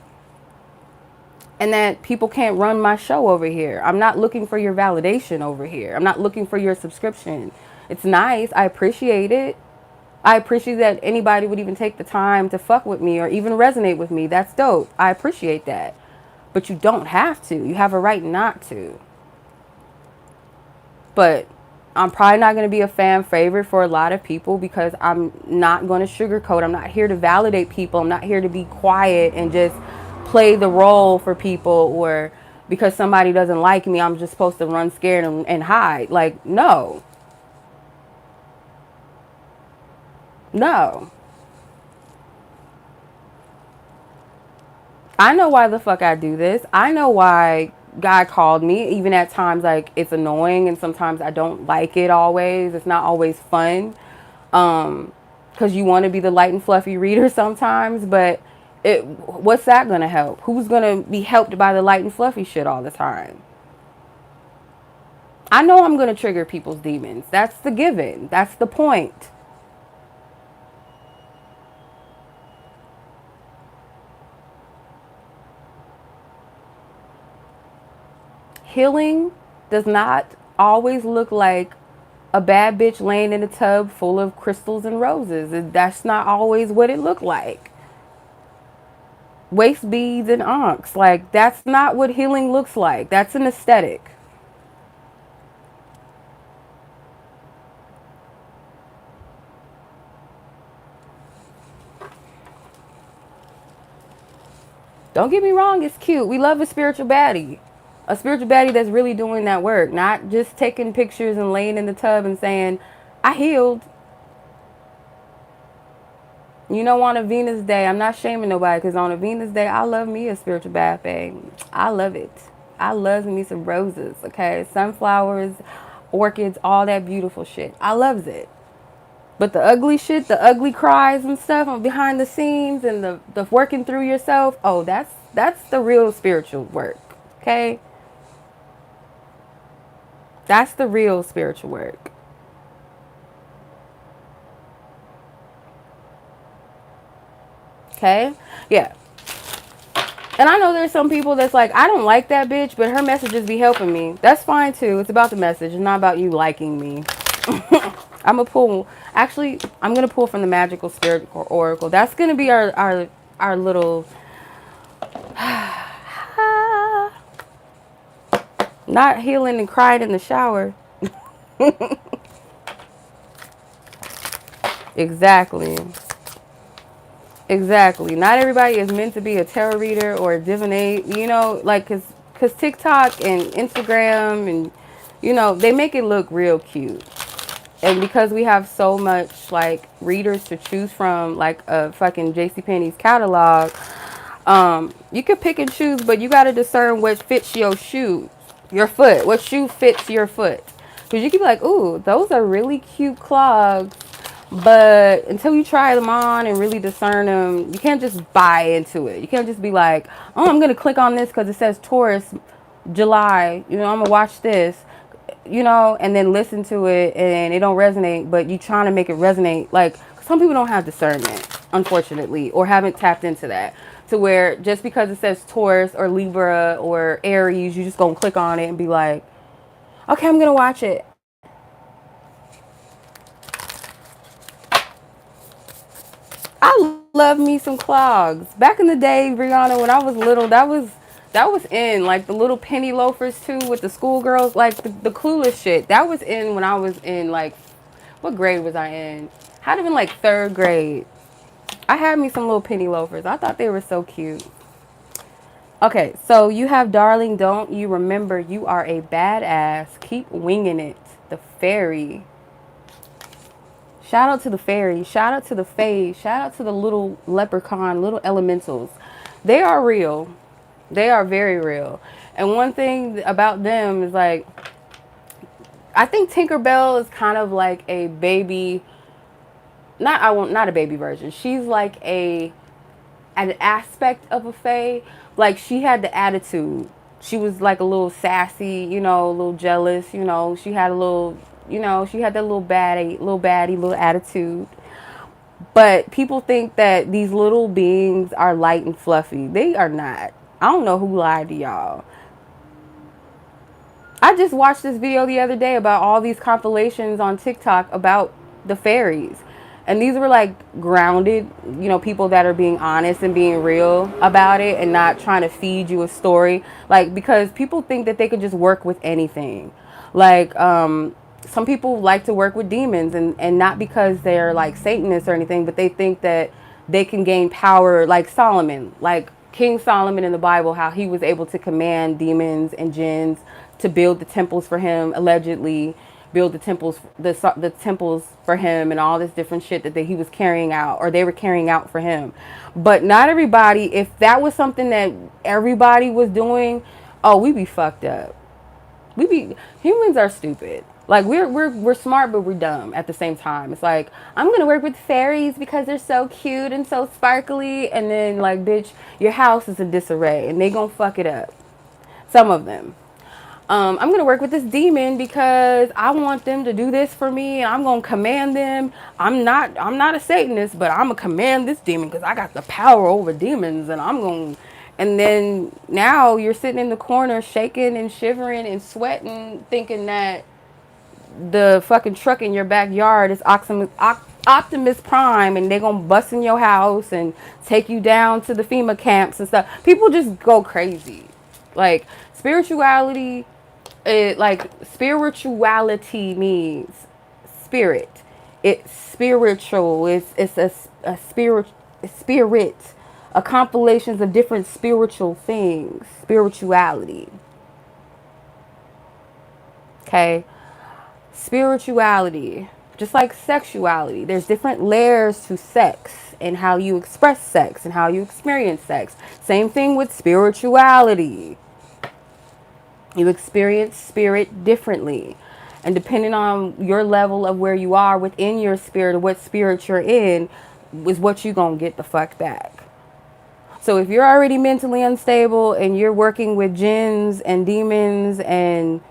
And that people can't run my show over here. I'm not looking for your validation over here. I'm not looking for your subscription. It's nice. I appreciate it. I appreciate that anybody would even take the time to fuck with me or even resonate with me. That's dope. I appreciate that. But you don't have to. You have a right not to. But I'm probably not going to be a fan favorite for a lot of people because I'm not going to sugarcoat. I'm not here to validate people. I'm not here to be quiet and just play the role for people, or because somebody doesn't like me, I'm just supposed to run scared and hide. Like, no. No. I know why the fuck I do this. I know why God called me. Even at times, like, it's annoying and sometimes I don't like it always. It's not always fun. Because you want to be the light and fluffy reader sometimes, but what's that going to help? Who's going to be helped by the light and fluffy shit all the time? I know I'm going to trigger people's demons. That's the given. That's the point. Healing does not always look like a bad bitch laying in a tub full of crystals and roses. That's not always what it looked like. Waist beads and ankhs. Like, that's not what healing looks like. That's an aesthetic. Don't get me wrong, it's cute. We love a spiritual baddie. A spiritual baddie that's really doing that work. Not just taking pictures and laying in the tub and saying, I healed. You know, on a Venus day, I'm not shaming nobody, because on a Venus day, I love me a spiritual bath, babe. I love it. I love me some roses, okay? Sunflowers, orchids, all that beautiful shit. I loves it. But the ugly shit, the ugly cries and stuff on behind the scenes and the working through yourself, oh, that's the real spiritual work, okay? That's the real spiritual work. Okay? Yeah. And I know there's some people that's like, I don't like that bitch, but her messages be helping me. That's fine too. It's about the message. It's not about you liking me. I'm going to pull. Actually, I'm going to pull from the Magical Spirit Oracle. That's going to be our little. Not healing and crying in the shower. Exactly. Exactly. Not everybody is meant to be a tarot reader or a divinate, you know, like, cause TikTok and Instagram and, you know, they make it look real cute. And because we have so much, like, readers to choose from, like a fucking JCPenney's catalog, you can pick and choose, but you got to discern what fits your shoe, your foot, what shoe fits your foot. Because you can be like, ooh, those are really cute clogs. But until you try them on and really discern them, you can't just buy into it. You can't just be like, oh, I'm going to click on this because it says Taurus, July. You know, I'm going to watch this, you know, and then listen to it and it don't resonate. But you trying to make it resonate. Like, some people don't have discernment, unfortunately, or haven't tapped into that. To where just because it says Taurus or Libra or Aries, you just going to click on it and be like, okay, I'm going to watch it. I love me some clogs. Back in the day, Brianna, when I was little, that was in, like, the little penny loafers too with the schoolgirls, like the clueless shit. That was in when I was in, like, what grade was I in? Had to been like 3rd grade. I had me some little penny loafers. I thought they were so cute. Okay, so you have Darling, don't you remember you are a badass. Keep winging it. The fairy. Shout out to the fairies. Shout out to the fays. Shout out to the little leprechaun, little elementals. They are real. They are very real. And one thing about them is, like, I think Tinkerbell is kind of like a baby. Not a baby version. She's like an aspect of a fae. Like, she had the attitude. She was like a little sassy, you know, a little jealous, you know. She had a little, you know, she had that little baddie, little attitude. But people think that these little beings are light and fluffy. They are not. I don't know who lied to y'all. I just watched this video the other day about all these compilations on TikTok about the fairies. And these were like grounded, you know, people that are being honest and being real about it and not trying to feed you a story. Like, because people think that they could just work with anything. Like, some people like to work with demons, and not because they're like Satanists or anything, but they think that they can gain power like Solomon, like King Solomon in the Bible, how he was able to command demons and jinns to build the temples for him, allegedly build the temples, the temples for him, and all this different shit that he was carrying out, or they were carrying out for him. But not everybody. If that was something that everybody was doing, oh, we'd be fucked up. We be Humans are stupid. Like, we're smart, but we're dumb at the same time. It's like, I'm gonna work with fairies because they're so cute and so sparkly, and then like, bitch, your house is in disarray, and they gonna fuck it up. Some of them. I'm going to work with this demon because I want them to do this for me. And I'm going to command them. I'm not a Satanist, but I'm going to command this demon because I got the power over demons, and I'm going. And then now you're sitting in the corner shaking and shivering and sweating, thinking that the fucking truck in your backyard is Optimus Prime, and they're going to bust in your house and take you down to the FEMA camps and stuff. People just go crazy. Like, spirituality means spirit. It's spiritual. It's a spirit, a compilations of different spiritual things. Spirituality. Okay. Spirituality, just like sexuality, there's different layers to sex and how you express sex and how you experience sex. Same thing with spirituality. You experience spirit differently. And depending on your level of where you are within your spirit or what spirit you're in, is what you're going to get the fuck back. So if you're already mentally unstable and you're working with jinns and demons and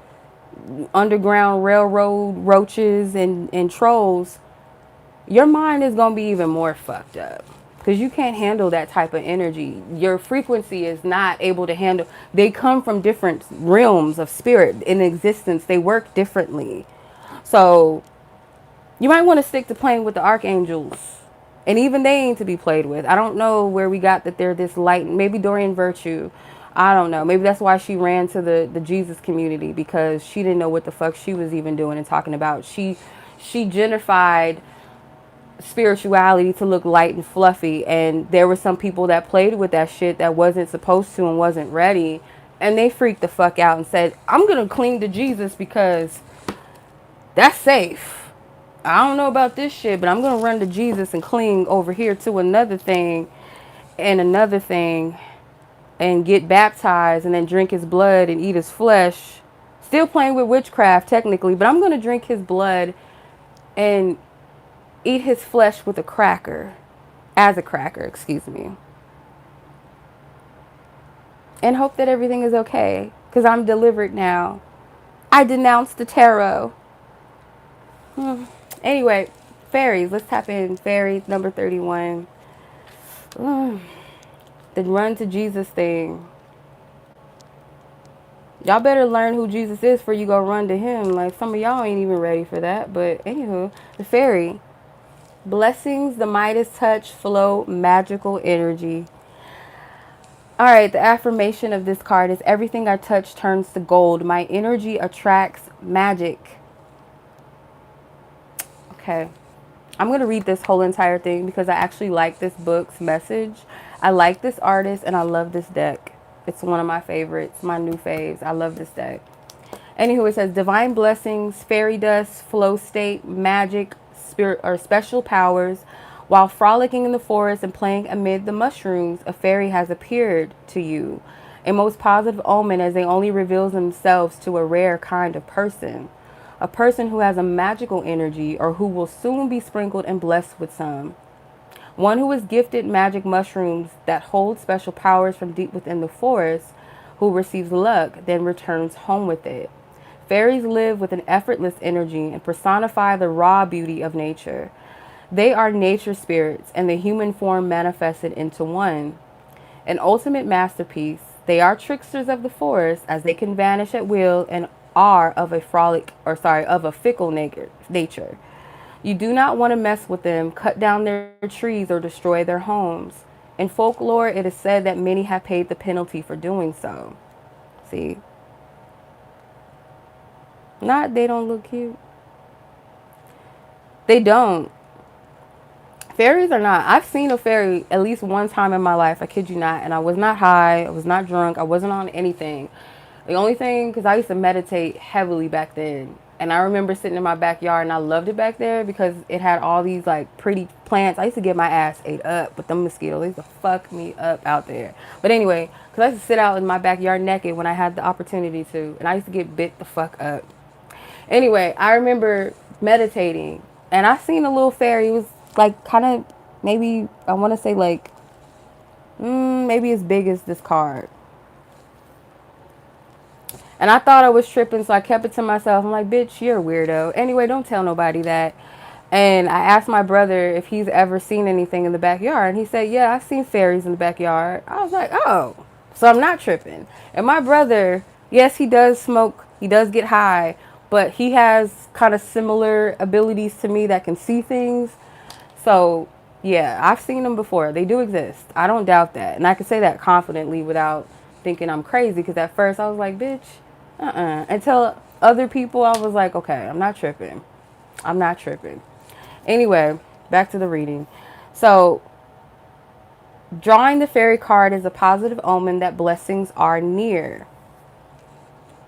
underground railroad roaches and trolls, your mind is going to be even more fucked up. Because you can't handle that type of energy. Your frequency is not able to handle. They come from different realms of spirit in existence. They work differently. So you might want to stick to playing with the archangels. And even they ain't to be played with. I don't know where we got that they're this light. Maybe Dorian Virtue. I don't know. Maybe that's why she ran to the Jesus community, because she didn't know what the fuck she was even doing and talking about. She genified spirituality to look light and fluffy, and there were some people that played with that shit that wasn't supposed to and wasn't ready, and they freaked the fuck out and said, I'm gonna cling to Jesus because that's safe. I don't know about this shit, but I'm gonna run to Jesus and cling over here to another thing and get baptized and then drink his blood and eat his flesh. Still playing with witchcraft technically, but I'm gonna drink his blood and eat his flesh with a cracker, excuse me. And hope that everything is okay, because I'm delivered now. I denounce the tarot. Anyway, fairies, let's tap in. Fairies, number 31. The run to Jesus thing. Y'all better learn who Jesus is before you go run to him. Like, some of y'all ain't even ready for that. But anywho, the fairy. Blessings, the Midas touch, flow, magical energy. All right, the affirmation of this card is everything I touch turns to gold. My energy attracts magic. Okay. I'm going to read this whole entire thing because I actually like this book's message. I like this artist and I love this deck. It's one of my favorites, my new faves. I love this deck. Anywho, it says divine blessings, fairy dust, flow state, magic, spirit or special powers. While frolicking in the forest and playing amid the mushrooms, a fairy has appeared to you. A most positive omen, as they only reveal themselves to a rare kind of person. A person who has a magical energy or who will soon be sprinkled and blessed with some. One who is gifted magic mushrooms that hold special powers from deep within the forest, who receives luck, then returns home with it. Fairies live with an effortless energy and personify the raw beauty of nature. They are nature spirits and the human form manifested into one. An ultimate masterpiece, they are tricksters of the forest, as they can vanish at will and are of a fickle nature. You do not want to mess with them, cut down their trees, or destroy their homes. In folklore, it is said that many have paid the penalty for doing so. See? Not they don't look cute. They don't. Fairies are not. I've seen a fairy at least one time in my life. I kid you not. And I was not high. I was not drunk. I wasn't on anything. The only thing, because I used to meditate heavily back then. And I remember sitting in my backyard and I loved it back there because it had all these like pretty plants. I used to get my ass ate up with the mosquitoes. They used to fuck me up out there. But anyway, because I used to sit out in my backyard naked when I had the opportunity to. And I used to get bit the fuck up. Anyway, I remember meditating and I seen a little fairy. It was like kind of maybe, I want to say like, maybe as big as this card. And I thought I was tripping, so I kept it to myself. I'm like, bitch, you're a weirdo. Anyway, don't tell nobody that. And I asked my brother if he's ever seen anything in the backyard. And he said, yeah, I've seen fairies in the backyard. I was like, oh, so I'm not tripping. And my brother, yes, he does smoke. He does get high. But he has kind of similar abilities to me that can see things. So, yeah, I've seen them before. They do exist. I don't doubt that. And I can say that confidently without thinking I'm crazy. Because at first I was like, bitch. Until other people, I was like, okay, I'm not tripping. I'm not tripping. Anyway, back to the reading. So, drawing the fairy card is a positive omen that blessings are near.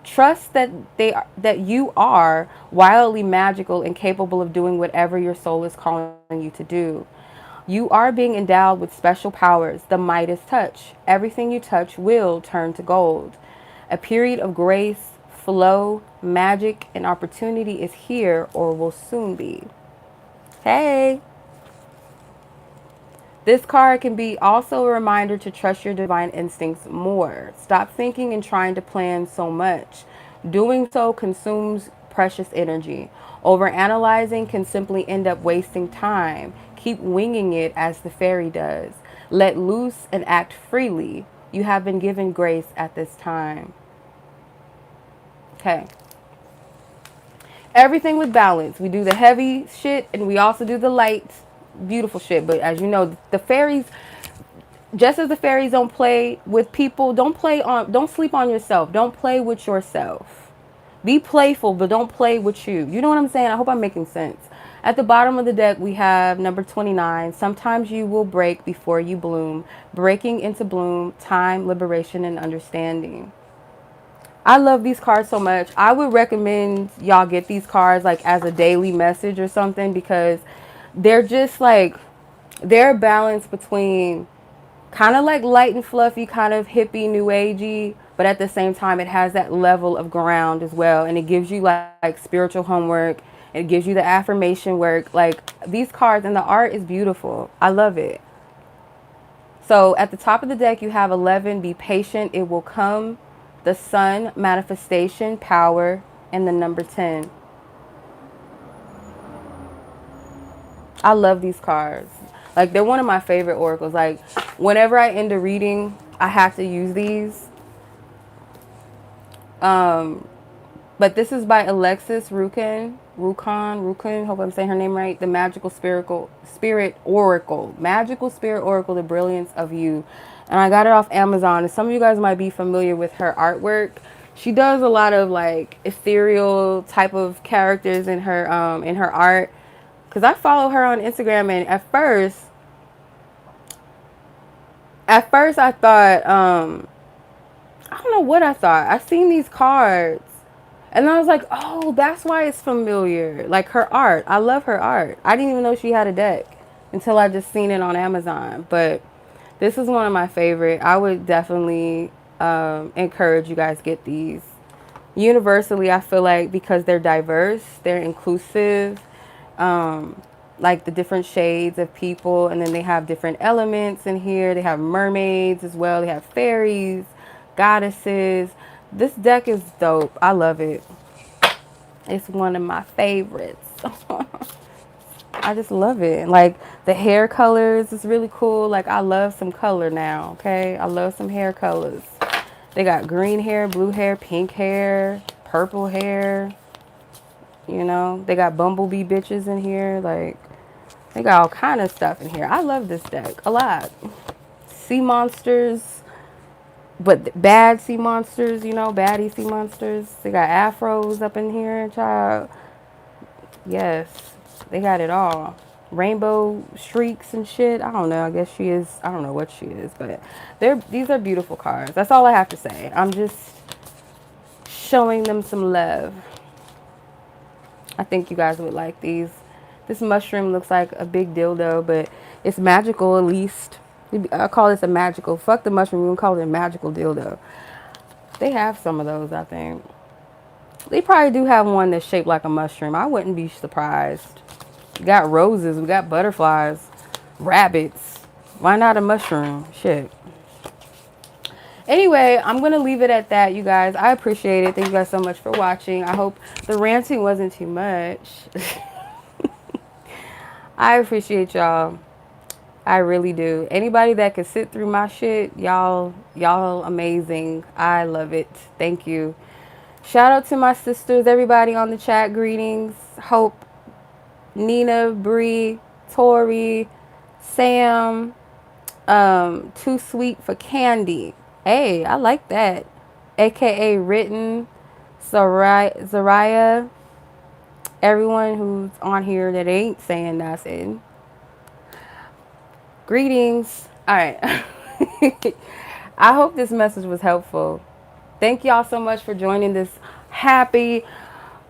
Trust that you are wildly magical and capable of doing whatever your soul is calling you to do. You are being endowed with special powers, the Midas touch. Everything you touch will turn to gold. A period of grace, flow, magic, and opportunity is here or will soon be. Hey! This card can be also a reminder to trust your divine instincts more. Stop thinking and trying to plan so much. Doing so consumes precious energy. Overanalyzing can simply end up wasting time. Keep winging it as the fairy does. Let loose and act freely. You have been given grace at this time. Okay. Everything with balance. We do the heavy shit and we also do the light, beautiful shit. But as you know, the fairies, just as the fairies don't play with people, don't sleep on yourself. Don't play with yourself. Be playful, but don't play with you. You know what I'm saying? I hope I'm making sense. At the bottom of the deck, we have number 29. Sometimes you will break before you bloom. Breaking into bloom, time, liberation, and understanding. I love these cards so much. I would recommend y'all get these cards like as a daily message or something because they're just like, they're a balance between kind of like light and fluffy, kind of hippie, new agey, but at the same time it has that level of ground as well. And it gives you like spiritual homework. It gives you the affirmation work. Like these cards and the art is beautiful. I love it. So at the top of the deck, you have 11, be patient, it will come. The sun, manifestation, power, and the number 10. I love these cards. Like, they're one of my favorite oracles. Like, whenever I end a reading, I have to use these. But this is by Alexis Rukan, hope I'm saying her name right. The Magical Spirit Oracle. Magical Spirit Oracle, the Brilliance of You. And I got it off Amazon. And some of you guys might be familiar with her artwork. She does a lot of like ethereal type of characters in her art. Because I follow her on Instagram, and at first I thought, I don't know what I thought. I seen these cards. And I was like, oh, that's why it's familiar. Like her art. I love her art. I didn't even know she had a deck until I just seen it on Amazon. But this is one of my favorite. I would definitely encourage you guys get these. Universally, I feel like because they're diverse, they're inclusive, like the different shades of people. And then they have different elements in here. They have mermaids as well. They have fairies, goddesses. This deck is dope. I love it. It's one of my favorites. I just love it. Like the hair colors is really cool. Like I love some color now. Okay. I love some hair colors. They got green hair, blue hair, pink hair, purple hair. You know, they got bumblebee bitches in here. Like, they got all kind of stuff in here. I love this deck a lot. Sea monsters, but bad sea monsters, you know, baddie sea monsters. They got afros up in here, child. Yes, they got it all. Rainbow streaks and shit. I don't know. I guess she is. I don't know what she is, but these are beautiful cards. That's all I have to say. I'm just showing them some love. I think you guys would like these. This mushroom looks like a big dildo, but it's magical at least. I call this a magical. Fuck the mushroom. We call it a magical dildo. They have some of those, I think. They probably do have one that's shaped like a mushroom. I wouldn't be surprised. We got roses. We got butterflies. Rabbits. Why not a mushroom? Shit. Anyway, I'm going to leave it at that, you guys. I appreciate it. Thank you guys so much for watching. I hope the ranting wasn't too much. I appreciate y'all. I really do. Anybody that could sit through my shit, y'all amazing. I love it. Thank you. Shout out to my sisters, everybody on the chat. Greetings. Hope, Nina, Bree, Tori, Sam, Too Sweet for Candy. Hey, I like that. AKA Written, Zariah, everyone who's on here that ain't saying nothing. Greetings. All right. I hope this message was helpful. Thank y'all so much for joining this happy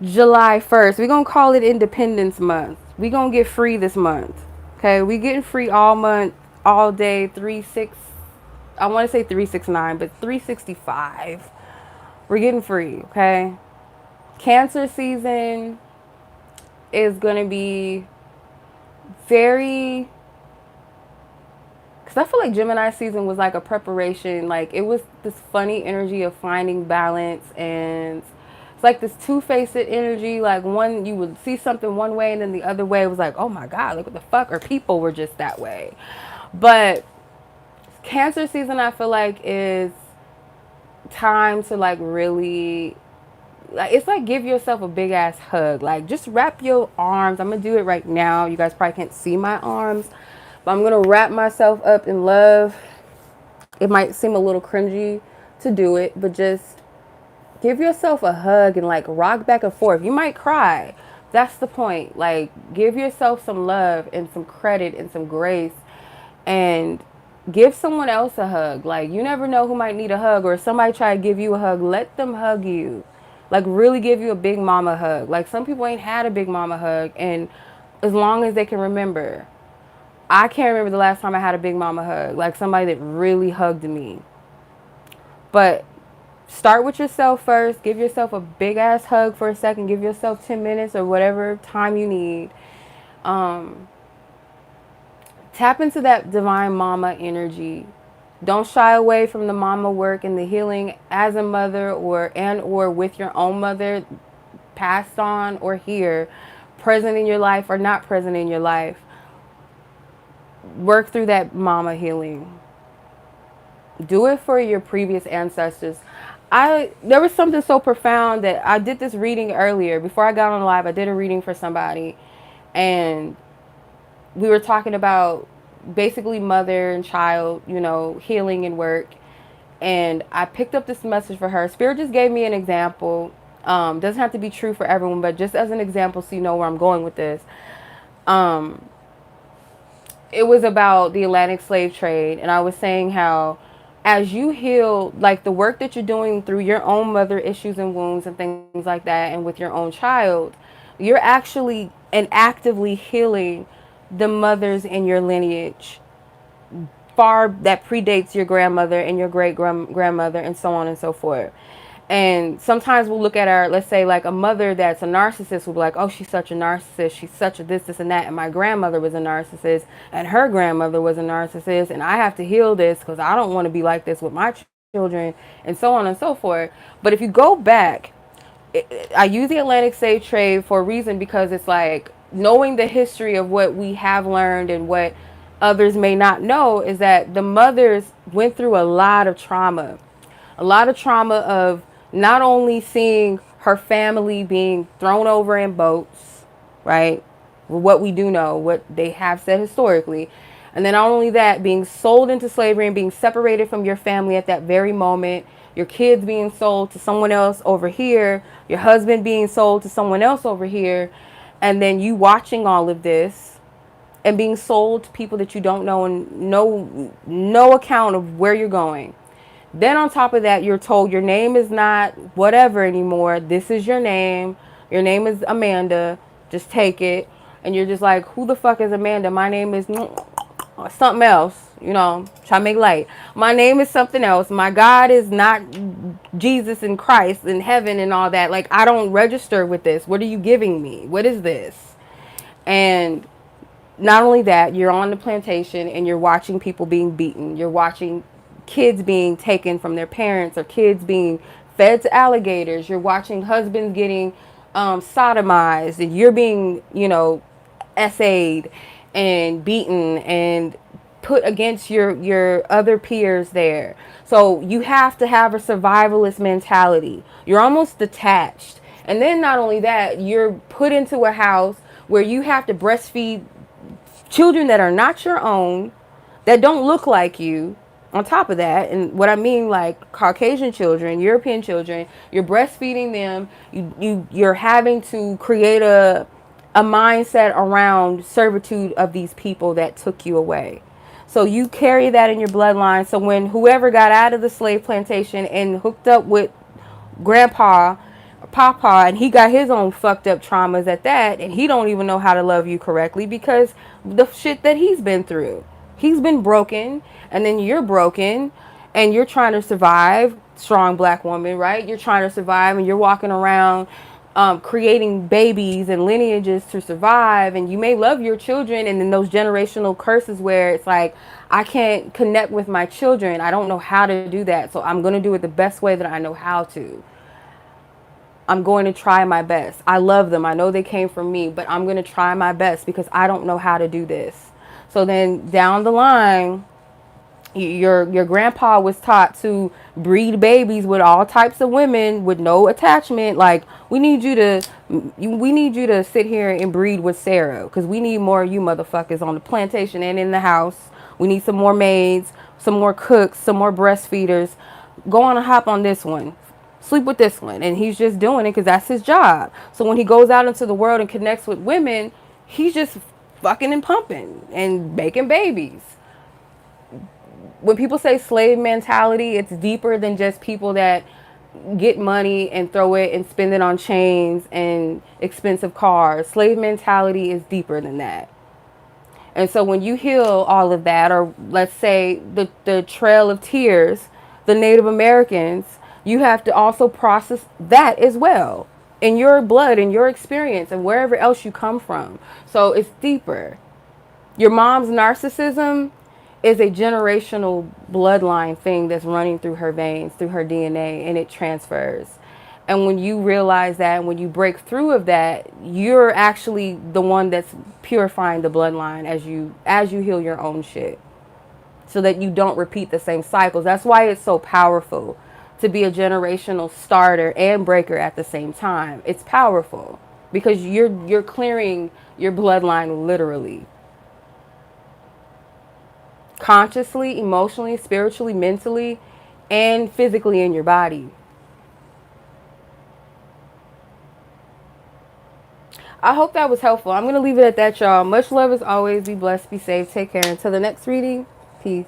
July 1st. We're going to call it Independence Month. We're going to get free this month. Okay? We getting free all month, all day, I want to say 369, but 365. We're getting free, okay? Cancer season is going to be very... Because I feel like Gemini season was like a preparation. Like, it was this funny energy of finding balance. And it's like this two-faced energy. Like, one, you would see something one way, and then the other way it was like, oh my God, like what the fuck? Or people were just that way. But Cancer season, I feel like, is time to like really, like, it's like give yourself a big ass hug. Like, just wrap your arms. I'm gonna do it right now. You guys probably can't see my arms, but I'm gonna wrap myself up in love. It might seem a little cringy to do it, but just give yourself a hug and like rock back and forth. You might cry. That's the point. Like, give yourself some love and some credit and some grace, and give someone else a hug. Like, you never know who might need a hug, or if somebody try to give you a hug, let them hug you. Like, really give you a big mama hug. Like, some people ain't had a big mama hug, and as long as they can remember. I can't remember the last time I had a big mama hug. Like, somebody that really hugged me. But start with yourself first. Give yourself a big ass hug for a second. Give yourself 10 minutes or whatever time you need. Tap into that divine mama energy. Don't shy away from the mama work and the healing as a mother, or with your own mother, passed on or here, present in your life or not present in your life. Work through that mama healing. Do it for your previous ancestors. There was something so profound that I did this reading earlier. Before I got on live, I did a reading for somebody, and we were talking about basically mother and child, you know, healing and work. And I picked up this message for her. Spirit just gave me an example. Doesn't have to be true for everyone, but just as an example so you know where I'm going with this. It was about the Atlantic slave trade. And I was saying how as you heal, like the work that you're doing through your own mother issues and wounds and things like that, and with your own child, you're actually and actively healing the mothers in your lineage that predates your grandmother and your great grandmother and so on and so forth. And sometimes we'll look at our, let's say like a mother that's a narcissist, we'll be like, oh, she's such a narcissist, she's such a this and that, and my grandmother was a narcissist and her grandmother was a narcissist, and I have to heal this because I don't want to be like this with my children, and so on and so forth. But if you go back, I use the Atlantic slave trade for a reason, because it's like knowing the history of what we have learned and what others may not know is that the mothers went through a lot of trauma of not only seeing her family being thrown over in boats, right? What we do know, what they have said historically. And then not only that, being sold into slavery and being separated from your family at that very moment, your kids being sold to someone else over here, your husband being sold to someone else over here, and then you watching all of this and being sold to people that you don't know and no account of where you're going. Then on top of that, you're told your name is not whatever anymore. This is your name. Your name is Amanda. Just take it. And you're just like, who the fuck is Amanda? My name is something else. You know, try to make light. My name is something else. My God is not Jesus and Christ in heaven and all that. Like, I don't register with this. What are you giving me? What is this? And not only that, you're on the plantation and you're watching people being beaten. You're watching kids being taken from their parents or kids being fed to alligators. You're watching husbands getting sodomized, and you're being, you know, essayed and beaten and put against your other peers there. So you have to have a survivalist mentality. You're almost detached. And then not only that, you're put into a house where you have to breastfeed children that are not your own, that don't look like you. On top of that, and what I mean, like Caucasian children, European children, you're breastfeeding them. You're having to create a mindset around servitude of these people that took you away. So you carry that in your bloodline. So when whoever got out of the slave plantation and hooked up with grandpa, papa, and he got his own fucked up traumas at that, and he don't even know how to love you correctly because the shit that he's been through. He's been broken, and then you're broken, and you're trying to survive. Strong black woman, right? You're trying to survive, and you're walking around creating babies and lineages to survive. And you may love your children, and then those generational curses where it's like, I can't connect with my children. I don't know how to do that, so I'm going to do it the best way that I know how to. I'm going to try my best. I love them. I know they came from me, but I'm going to try my best because I don't know how to do this. So then down the line, your grandpa was taught to breed babies with all types of women with no attachment. Like, we need you to sit here and breed with Sarah because we need more of you motherfuckers on the plantation and in the house. We need some more maids, some more cooks, some more breastfeeders. Go on and hop on this one. Sleep with this one. And he's just doing it because that's his job. So when he goes out into the world and connects with women, he's just fucking and pumping and making babies. When people say slave mentality, it's deeper than just people that get money and throw it and spend it on chains and expensive cars. Slave mentality is deeper than that. And so when you heal all of that, or let's say the Trail of Tears, the Native Americans, you have to also process that as well in your blood, in your experience, and wherever else you come from. So it's deeper. Your mom's narcissism is a generational bloodline thing that's running through her veins, through her DNA, and it transfers. And when you realize that, and when you break through of that, you're actually the one that's purifying the bloodline as you heal your own shit, so that you don't repeat the same cycles. That's why it's so powerful to be a generational starter and breaker at the same time. It's powerful because you're clearing your bloodline literally. Consciously, emotionally, spiritually, mentally, and physically in your body. I hope that was helpful. I'm going to leave it at that, y'all. Much love as always. Be blessed, be safe, take care. Until the next reading, peace.